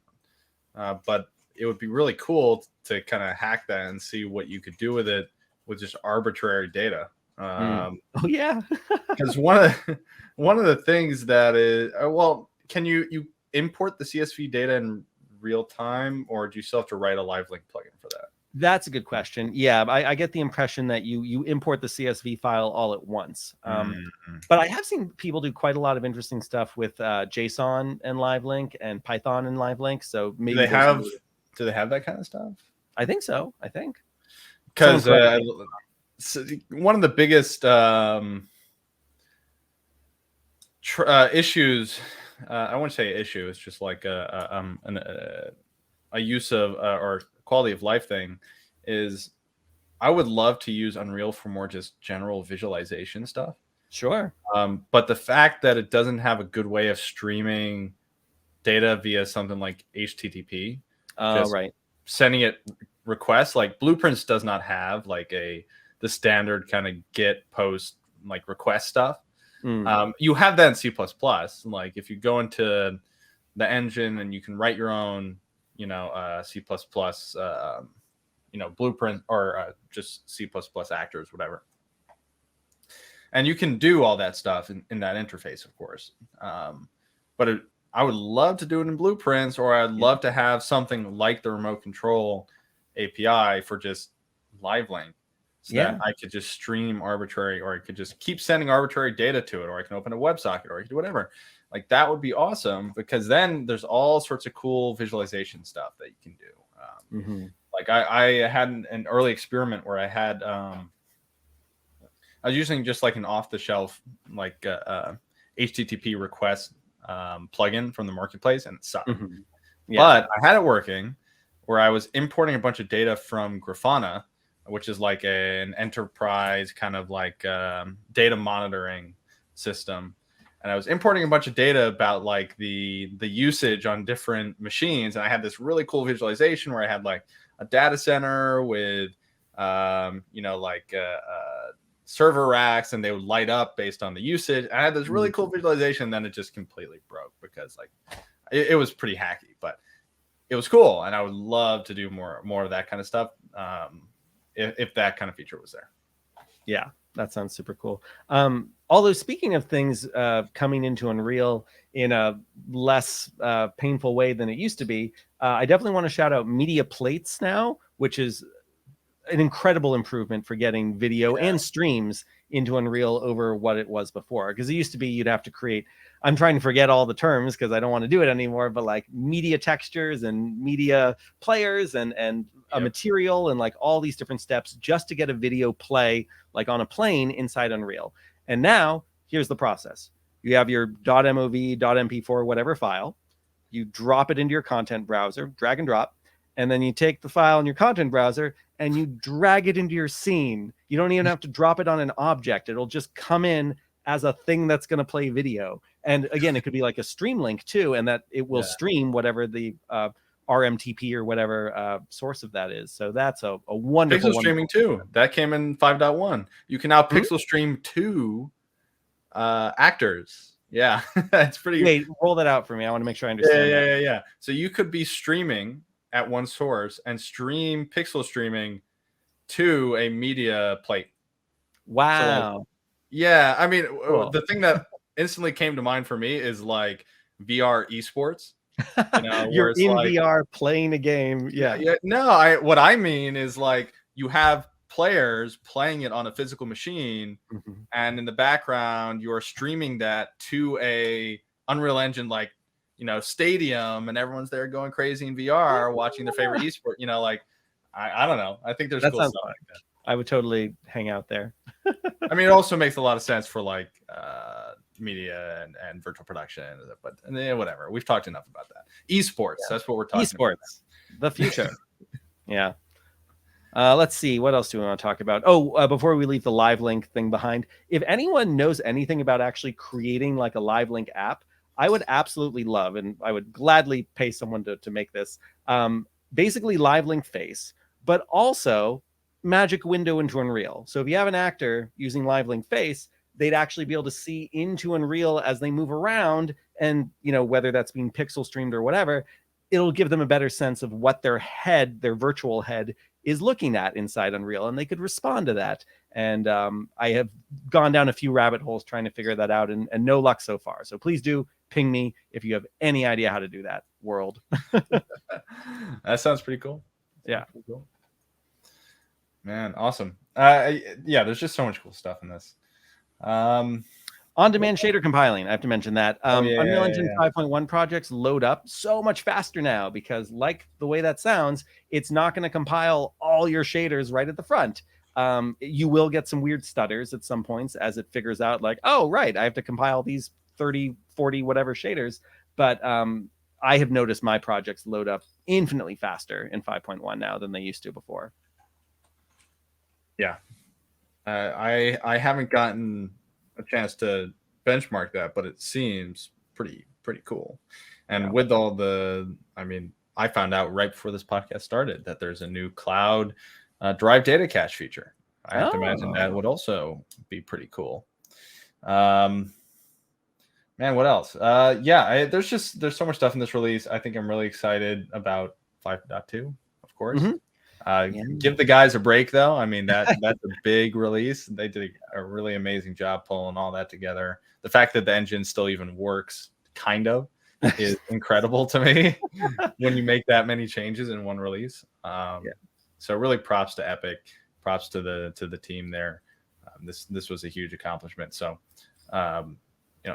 but it would be really cool to kind of hack that and see what you could do with it with just arbitrary data. Oh yeah. Because one of the things that is, well, can you import the CSV data in real time, or do you still have to write a Live Link plugin for that? That's a good question. Yeah, I get the impression that you import the CSV file all at once. But I have seen people do quite a lot of interesting stuff with JSON and Live Link and Python and Live Link. So maybe do they have that kind of stuff? I think so. I think because one of the biggest issues. I wouldn't say issue. It's just like a use of or quality of life thing is I would love to use Unreal for more just general visualization stuff. Sure. But the fact that it doesn't have a good way of streaming data via something like HTTP, just Right. sending it requests. Like Blueprints does not have like the standard kind of get post like request stuff. You have that in C++. Like if you go into the engine and you can write your own, C++, blueprint or just C++ actors, whatever. And you can do all that stuff in that interface, of course. But I would love to do it in Blueprints, or I'd love to have something like the remote control API for just live link, so that I could just stream arbitrary, or I could just keep sending arbitrary data to it, or I can open a WebSocket, or I can do whatever. Like that would be awesome, because then there's all sorts of cool visualization stuff that you can do. Like I had an early experiment where I had I was using just like an off-the-shelf like HTTP request plugin from the marketplace, and it sucked. But I had it working where I was importing a bunch of data from Grafana, which is like an enterprise kind of like data monitoring system. And I was importing a bunch of data about like the usage on different machines. And I had this really cool visualization where I had like a data center with, server racks, and they would light up based on the usage. I had this really cool visualization, and then it just completely broke because like it was pretty hacky, but it was cool. And I would love to do more of that kind of stuff. If that kind of feature was there. Yeah, that sounds super cool. Although speaking of things coming into Unreal in a less painful way than it used to be, I definitely want to shout out Media Plates now, which is an incredible improvement for getting video and streams into Unreal over what it was before. Because it used to be you'd have to create, I'm trying to forget all the terms because I don't want to do it anymore, but like media textures and media players and a material and like all these different steps just to get a video play like on a plane inside Unreal. And now here's the process. You have your .mov, .mp4, whatever file. You drop it into your content browser, drag and drop, and then you take the file in your content browser and you drag it into your scene. You don't even have to drop it on an object. It'll just come in as a thing that's going to play video. And again, it could be like a stream link too, and that it will stream whatever the RMTP or whatever source of that is. So that's a wonderful pixel streaming too. That came in 5.1. You can now pixel stream to actors. Yeah, it's pretty. Wait, roll that out for me. I want to make sure I understand. Yeah. So you could be streaming at one source and stream pixel streaming to a media plate. Wow. So, like, yeah, I mean, cool. The thing that instantly came to mind for me is like VR esports. You're in like, VR playing a game. Yeah. No, what I mean is like you have players playing it on a physical machine, and in the background you're streaming that to a Unreal Engine like stadium, and everyone's there going crazy in VR watching their favorite esport. Like I don't know. I think there's cool stuff like that. I would totally hang out there. I mean, it also makes a lot of sense for like media and virtual production, but whatever. We've talked enough about that. Esports, that's what we're talking about. Esports, the future. Yeah. Let's see. What else do we want to talk about? Before we leave the live link thing behind, if anyone knows anything about actually creating like a live link app, I would absolutely love, and I would gladly pay someone to make this. Basically live link face, but also magic window into Unreal. So if you have an actor using live link face, they'd actually be able to see into Unreal as they move around, and whether that's being pixel streamed or whatever, it'll give them a better sense of what their virtual head is looking at inside Unreal, and they could respond to that. And I have gone down a few rabbit holes trying to figure that out, and no luck so far. So please do ping me if you have any idea how to do that, world. That sounds pretty cool. Yeah. Pretty cool. Man, awesome. There's just so much cool stuff in this. On-demand shader compiling, I have to mention that. Unreal Engine 5.1 projects load up so much faster now because, like the way that sounds, it's not going to compile all your shaders right at the front. You will get some weird stutters at some points as it figures out like, oh, right, I have to compile these 30, 40, whatever shaders. But I have noticed my projects load up infinitely faster in 5.1 now than they used to before. Yeah. I haven't gotten a chance to benchmark that, but it seems pretty pretty cool. And with all the, I mean, I found out right before this podcast started that there's a new cloud derived data cache feature. I have to imagine that would also be pretty cool. Man, what else? There's so much stuff in this release. I think I'm really excited about 5.2, of course. Give the guys a break, though. I mean, that's a big release. They did a really amazing job pulling all that together. The fact that the engine still even works, kind of, is incredible to me when you make that many changes in one release. So really props to Epic, props to the team there. This was a huge accomplishment. So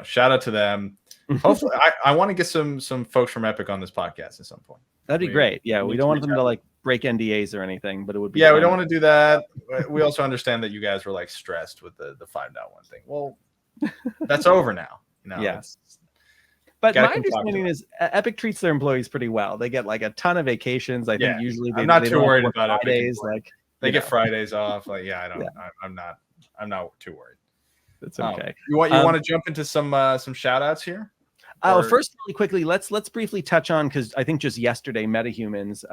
shout out to them. Hopefully, I want to get some folks from Epic on this podcast at some point. That'd be great. Yeah, we don't want them to like break NDAs or anything, but it would be. Yeah, we don't want to do that. We also understand that you guys were like stressed with the 5.1 thing. Well, that's over now. Yes. But my understanding is Epic treats their employees pretty well. They get like a ton of vacations. I think usually I'm not too worried about Fridays. Like they get Fridays off. Like I'm not too worried. It's okay. You want to jump into some shout outs here? First, really quickly, let's briefly touch on, because I think just yesterday MetaHumans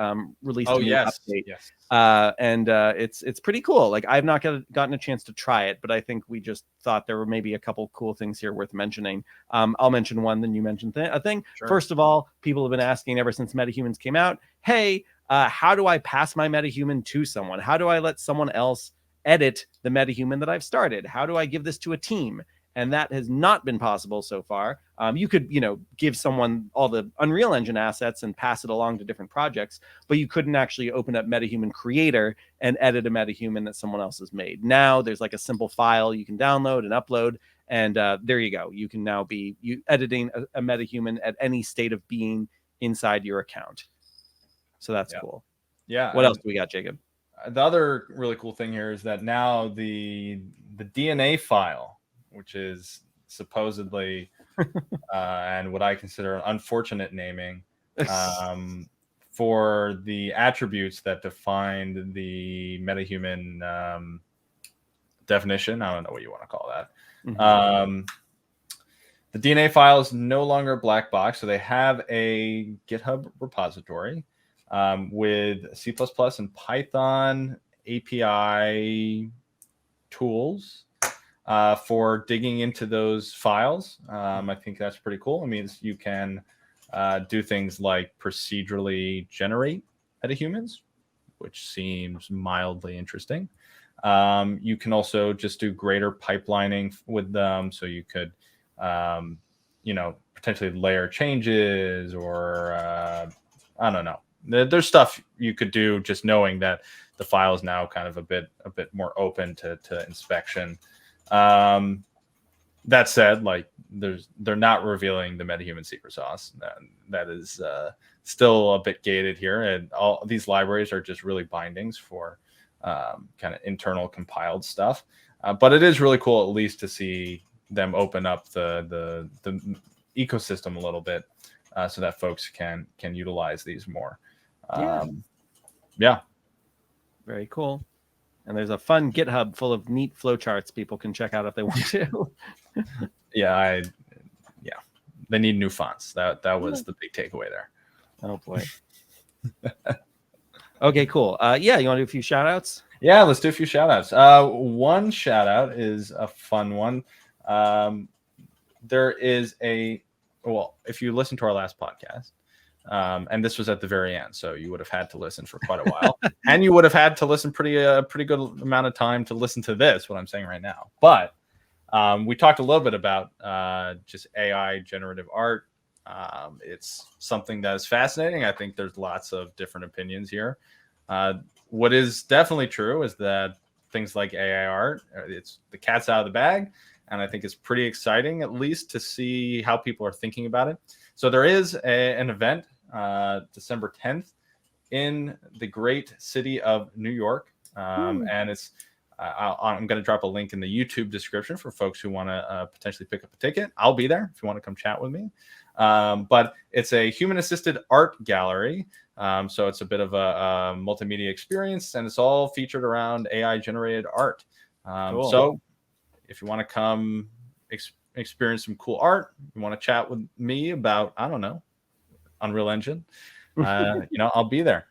released a new update. Yes. And it's pretty cool. Like, I've not gotten a chance to try it, but I think we just thought there were maybe a couple cool things here worth mentioning. I'll mention one, then you mention a thing. Sure. First of all, people have been asking ever since MetaHumans came out, hey, how do I pass my MetaHuman to someone? How do I let someone else edit the MetaHuman that I've started? How do I give this to a team? And that has not been possible so far. You could, give someone all the Unreal Engine assets and pass it along to different projects, but you couldn't actually open up MetaHuman Creator and edit a MetaHuman that someone else has made. Now there's like a simple file you can download and upload, and there you go. You can now be editing a MetaHuman at any state of being inside your account. So that's cool. Yeah. What else do we got, Jacob? The other really cool thing here is that now the DNA file, which is supposedly and what I consider an unfortunate naming for the attributes that define the MetaHuman definition. I don't know what you want to call that. Mm-hmm. The DNA file is no longer a black box, so they have a GitHub repository with C++ and Python API tools for digging into those files. I think that's pretty cool. It means you can do things like procedurally generate metahumans, which seems mildly interesting. You can also just do greater pipelining with them, so you could, potentially layer changes, or I don't know. There's stuff you could do just knowing that the file is now kind of a bit more open to inspection. That said, like they're not revealing the MetaHuman secret sauce. That is still a bit gated here, and all these libraries are just really bindings for kind of internal compiled stuff. But it is really cool, at least, to see them open up the ecosystem a little bit, so that folks can utilize these more. Very cool. And there's a fun GitHub full of neat flowcharts people can check out if they want to. They need new fonts. That was the big takeaway there. Oh boy. Okay, cool. You want to do a few shout outs? Yeah, let's do a few shout outs. One shout out is a fun one. There is if you listen to our last podcast, and this was at the very end, so you would have had to listen for quite a while, and you would have had to listen pretty good amount of time to listen to this, what I'm saying right now. But we talked a little bit about just AI generative art. It's something that is fascinating. I think there's lots of different opinions here. What is definitely true is that things like AI art, it's the cat's out of the bag, and I think it's pretty exciting, at least, to see how people are thinking about it. So there is an event December 10th in the great city of New York, and it's I'm going to drop a link in the YouTube description for folks who want to potentially pick up a ticket. I'll be there if you want to come chat with me. But it's a human-assisted art gallery, so it's a bit of a multimedia experience, and it's all featured around AI-generated art. Cool. So if you want to come experience some cool art, you want to chat with me about, I don't know, Unreal Engine, I'll be there.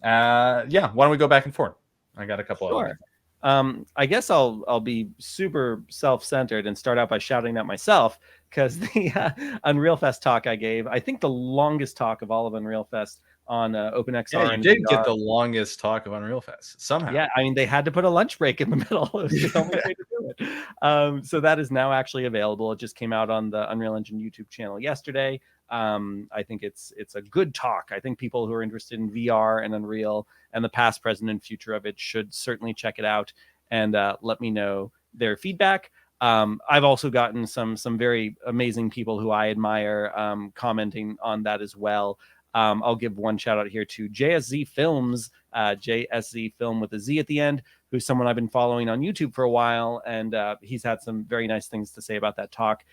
Yeah, why don't we go back and forth? I got a couple of Sure. I guess I'll be super self-centered and start out by shouting out myself, because the Unreal Fest talk I gave, I think the longest talk of all of Unreal Fest on OpenXR. Yeah, you and did VR. get the longest talk of Unreal Fest somehow. Yeah, I mean, they had to put a lunch break in the middle. It was the only way to do it. So that is now actually available. It just came out on the Unreal Engine YouTube channel yesterday. I think it's a good talk. I think people who are interested in VR and Unreal and the past, present, and future of it should certainly check it out and let me know their feedback. I've also gotten some very amazing people who I admire commenting on that as well. I'll give one shout out here to JSZ Films, JSZ Film with a Z at the end, who's someone I've been following on YouTube for a while, and he's had some very nice things to say about that talk.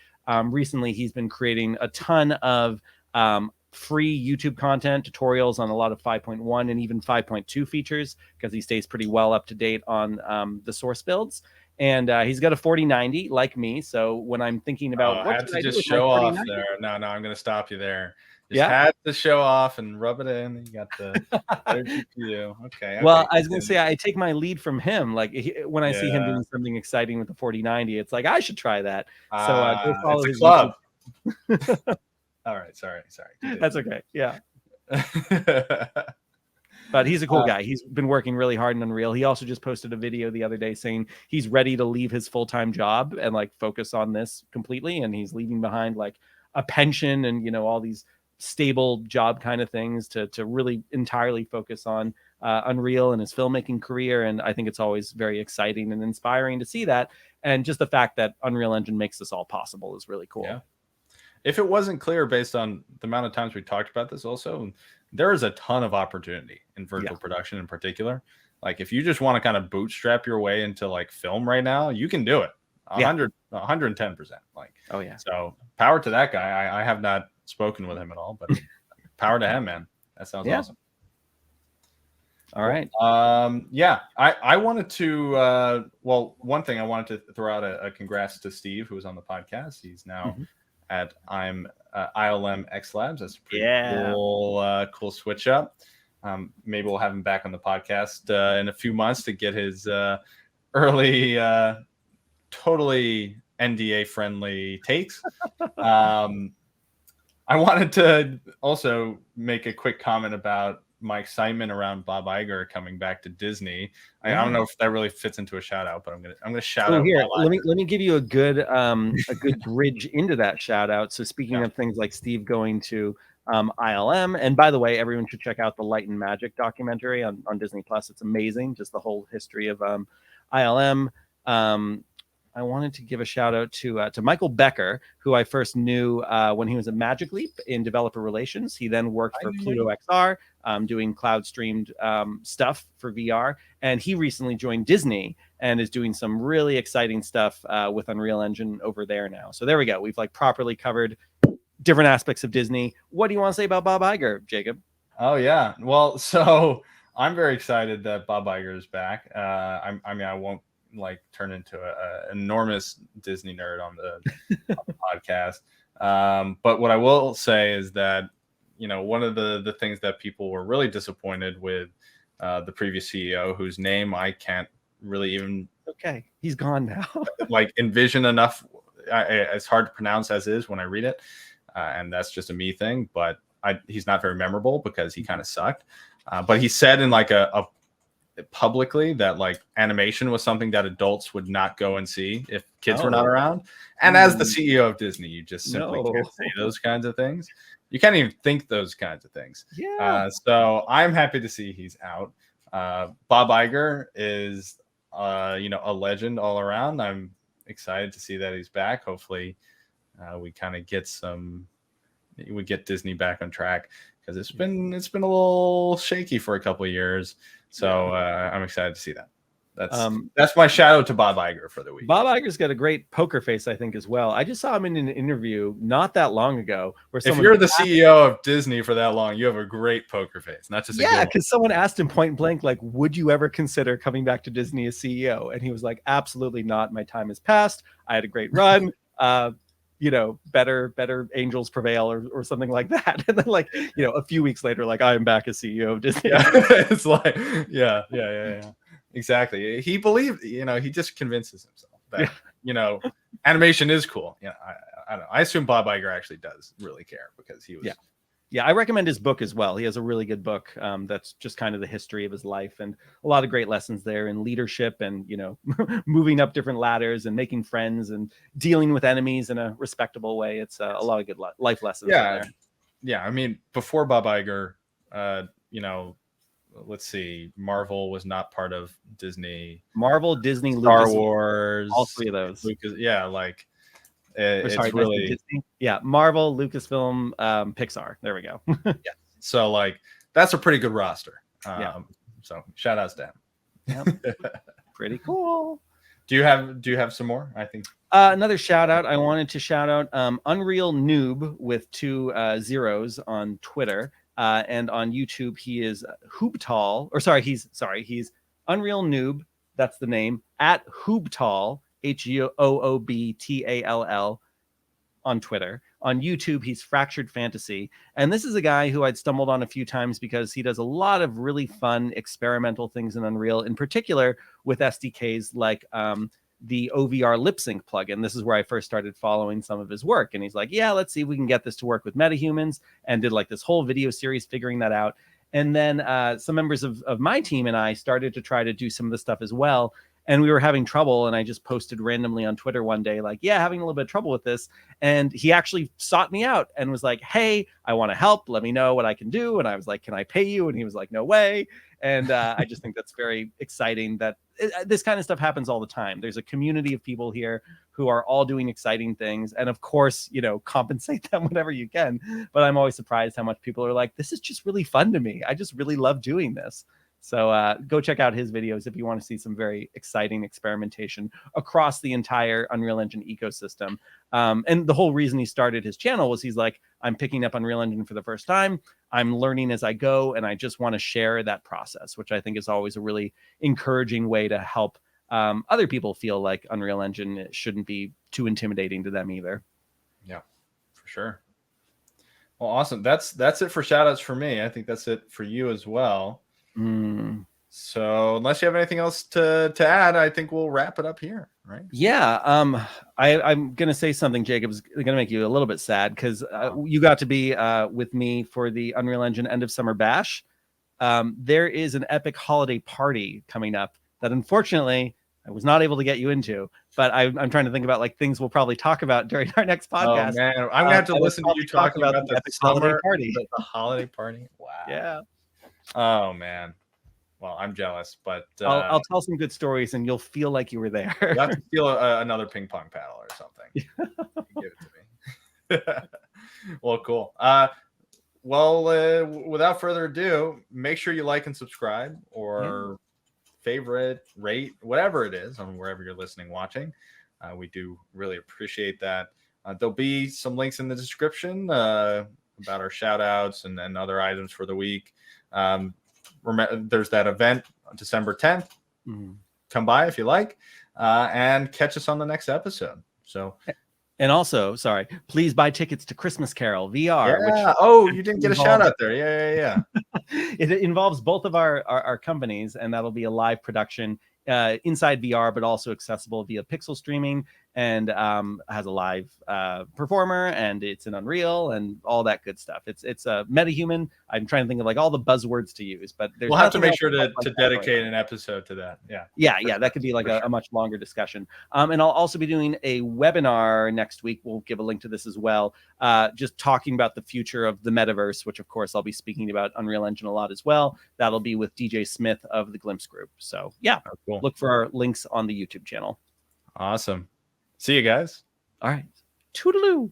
Recently, he's been creating a ton of free YouTube content, tutorials on a lot of 5.1 and even 5.2 features, because he stays pretty well up to date on the source builds. And he's got a 4090 like me. So when I'm thinking about what should I just show off there. No, I'm going to stop you there. Just had to show off and rub it in. You got the better GPU. Okay. Well, I was going to say, I take my lead from him. Like when I see him doing something exciting with the 4090, it's like, I should try that. So go follow his club. All right. Sorry. That's okay. Yeah. But he's a cool guy. He's been working really hard in Unreal. He also just posted a video the other day saying he's ready to leave his full-time job and like focus on this completely. And he's leaving behind like a pension and, all these stable job kind of things to really entirely focus on Unreal and his filmmaking career. And I think it's always very exciting and inspiring to see that. And just the fact that Unreal Engine makes this all possible is really cool. Yeah. If it wasn't clear based on the amount of times we talked about this also, there is a ton of opportunity in virtual production in particular. Like if you just want to kind of bootstrap your way into like film right now, you can do it 110%. Like, oh yeah. So power to that guy. I have not spoken with him at all, but power to him, man. That sounds awesome. All right. I wanted to, one thing I wanted to throw out a congrats to Steve, who was on the podcast. He's now at ILM X Labs. That's a pretty cool switch up. Maybe we'll have him back on the podcast in a few months to get his early, totally NDA friendly takes. I wanted to also make a quick comment about my excitement around Bob Iger coming back to Disney. I don't know if that really fits into a shout out, but I'm gonna shout out. Here, let me give you a good bridge into that shout out. So speaking of things like Steve going to ILM, and by the way, everyone should check out the Light and Magic documentary on Disney Plus. It's amazing, just the whole history of ILM. I wanted to give a shout out to Michael Becker, who I first knew when he was at Magic Leap in developer relations. He then worked for Pluto XR, doing cloud streamed stuff for VR. And he recently joined Disney and is doing some really exciting stuff with Unreal Engine over there now. So there we go. We've like properly covered different aspects of Disney. What do you want to say about Bob Iger, Jacob? Oh, yeah. Well, so I'm very excited that Bob Iger is back. I won't like turn into an enormous Disney nerd on the podcast. But what I will say is that, one of the things that people were really disappointed with the previous CEO, whose name I can't really even. Okay, he's gone now. like envision enough. It's hard to pronounce as is when I read it. And that's just a me thing, but he's not very memorable because he kind of sucked. But he said in like a publicly that like animation was something that adults would not go and see if kids were not around. And as the CEO of Disney, you just simply can't say those kinds of things. You can't even think those kinds of things. Yeah. So I'm happy to see he's out. Bob Iger is, a legend all around. I'm excited to see that he's back. Hopefully we kind of get Disney back on track, because it's been a little shaky for a couple of years. So I'm excited to see that. That's my shout out to Bob Iger for the week. Bob Iger's got a great poker face, I think, as well. I just saw him in an interview not that long ago. Where if you're the CEO of Disney for that long, you have a great poker face, not just because someone asked him point blank, like, would you ever consider coming back to Disney as CEO? And he was like, absolutely not. My time has passed. I had a great run. better angels prevail or something like that. And then like, a few weeks later, like I'm back as CEO of Disney. Yeah. It's like, yeah. Exactly. He believed, he just convinces himself that, animation is cool. Yeah. I don't know. I assume Bob Iger actually does really care because he was. Yeah, I recommend his book as well. He has a really good book that's just kind of the history of his life and a lot of great lessons there in leadership and, moving up different ladders and making friends and dealing with enemies in a respectable way. It's a lot of good life lessons in there. Yeah. I mean, before Bob Iger, let's see, Marvel was not part of Disney. Marvel, Disney, Star Wars, all three of those. Lucas, yeah, like it's really Disney. Yeah, Marvel, Lucasfilm, Pixar. There we go. Yeah. So like that's a pretty good roster. So shout outs to him. Yep. Pretty cool. Do you have some more? I think another shout out. I wanted to shout out Unreal Noob with 2 zeros on Twitter. And on YouTube, he is Hoobtall, he's Unreal Noob. That's the name at Hoobtall, HOOBTALL on Twitter. On YouTube, he's Fractured Fantasy. And this is a guy who I'd stumbled on a few times because he does a lot of really fun experimental things in Unreal, in particular with SDKs like the OVR lip sync plugin. This is where I first started following some of his work. And he's like, yeah, let's see if we can get this to work with metahumans, and did like this whole video series figuring that out. And then some members of my team and I started to try to do some of the stuff as well. And we were having trouble. And I just posted randomly on Twitter one day, like, yeah, having a little bit of trouble with this. And he actually sought me out and was like, hey, I want to help. Let me know what I can do. And I was like, can I pay you? And he was like, no way. And I just think that's very exciting that this kind of stuff happens all the time. There's a community of people here who are all doing exciting things. And of course, compensate them whenever you can. But I'm always surprised how much people are like, this is just really fun to me. I just really love doing this. So go check out his videos if you want to see some very exciting experimentation across the entire Unreal Engine ecosystem. And the whole reason he started his channel was he's like, I'm picking up Unreal Engine for the first time. I'm learning as I go, and I just want to share that process, which I think is always a really encouraging way to help other people feel like Unreal Engine shouldn't be too intimidating to them either. Yeah, for sure. Well, awesome. That's it for shout outs for me. I think that's it for you as well. So unless you have anything else to add, I think we'll wrap it up here, right? Yeah. I'm going to say something, Jacob's going to make you a little bit sad because you got to be with me for the Unreal Engine End of Summer Bash. There is an epic holiday party coming up that unfortunately I was not able to get you into, but I'm trying to think about like things we'll probably talk about during our next podcast. Oh man, I'm going to have to listen to you talking about the holiday party. The holiday party. Wow. Yeah. Oh man. Well, I'm jealous, but I'll tell some good stories and you'll feel like you were there. You have to steal another ping pong paddle or something. Give it to me. Well, cool. Without further ado, make sure you like and subscribe or favorite, rate, whatever it is on wherever you're listening, watching. We do really appreciate that. There'll be some links in the description about our shout outs and other items for the week. There's that event on December 10th. Come by if you like, and catch us on the next episode. So, and also, please buy tickets to Christmas Carol VR. Yeah. You didn't get a shout out there. Yeah. It involves both of our companies, and that'll be a live production inside VR, but also accessible via pixel streaming, and has a live performer, and it's in Unreal and all that good stuff. It's a metahuman. I'm trying to think of like all the buzzwords to use, but we'll have to make sure to dedicate an episode to that. Yeah. That could be like a much longer discussion. And I'll also be doing a webinar next week. We'll give a link to this as well. Just talking about the future of the metaverse, which of course I'll be speaking about Unreal Engine a lot as well. That'll be with DJ Smith of the Glimpse Group. So cool. Look for our links on the YouTube channel. Awesome. See you guys. All right. Toodaloo.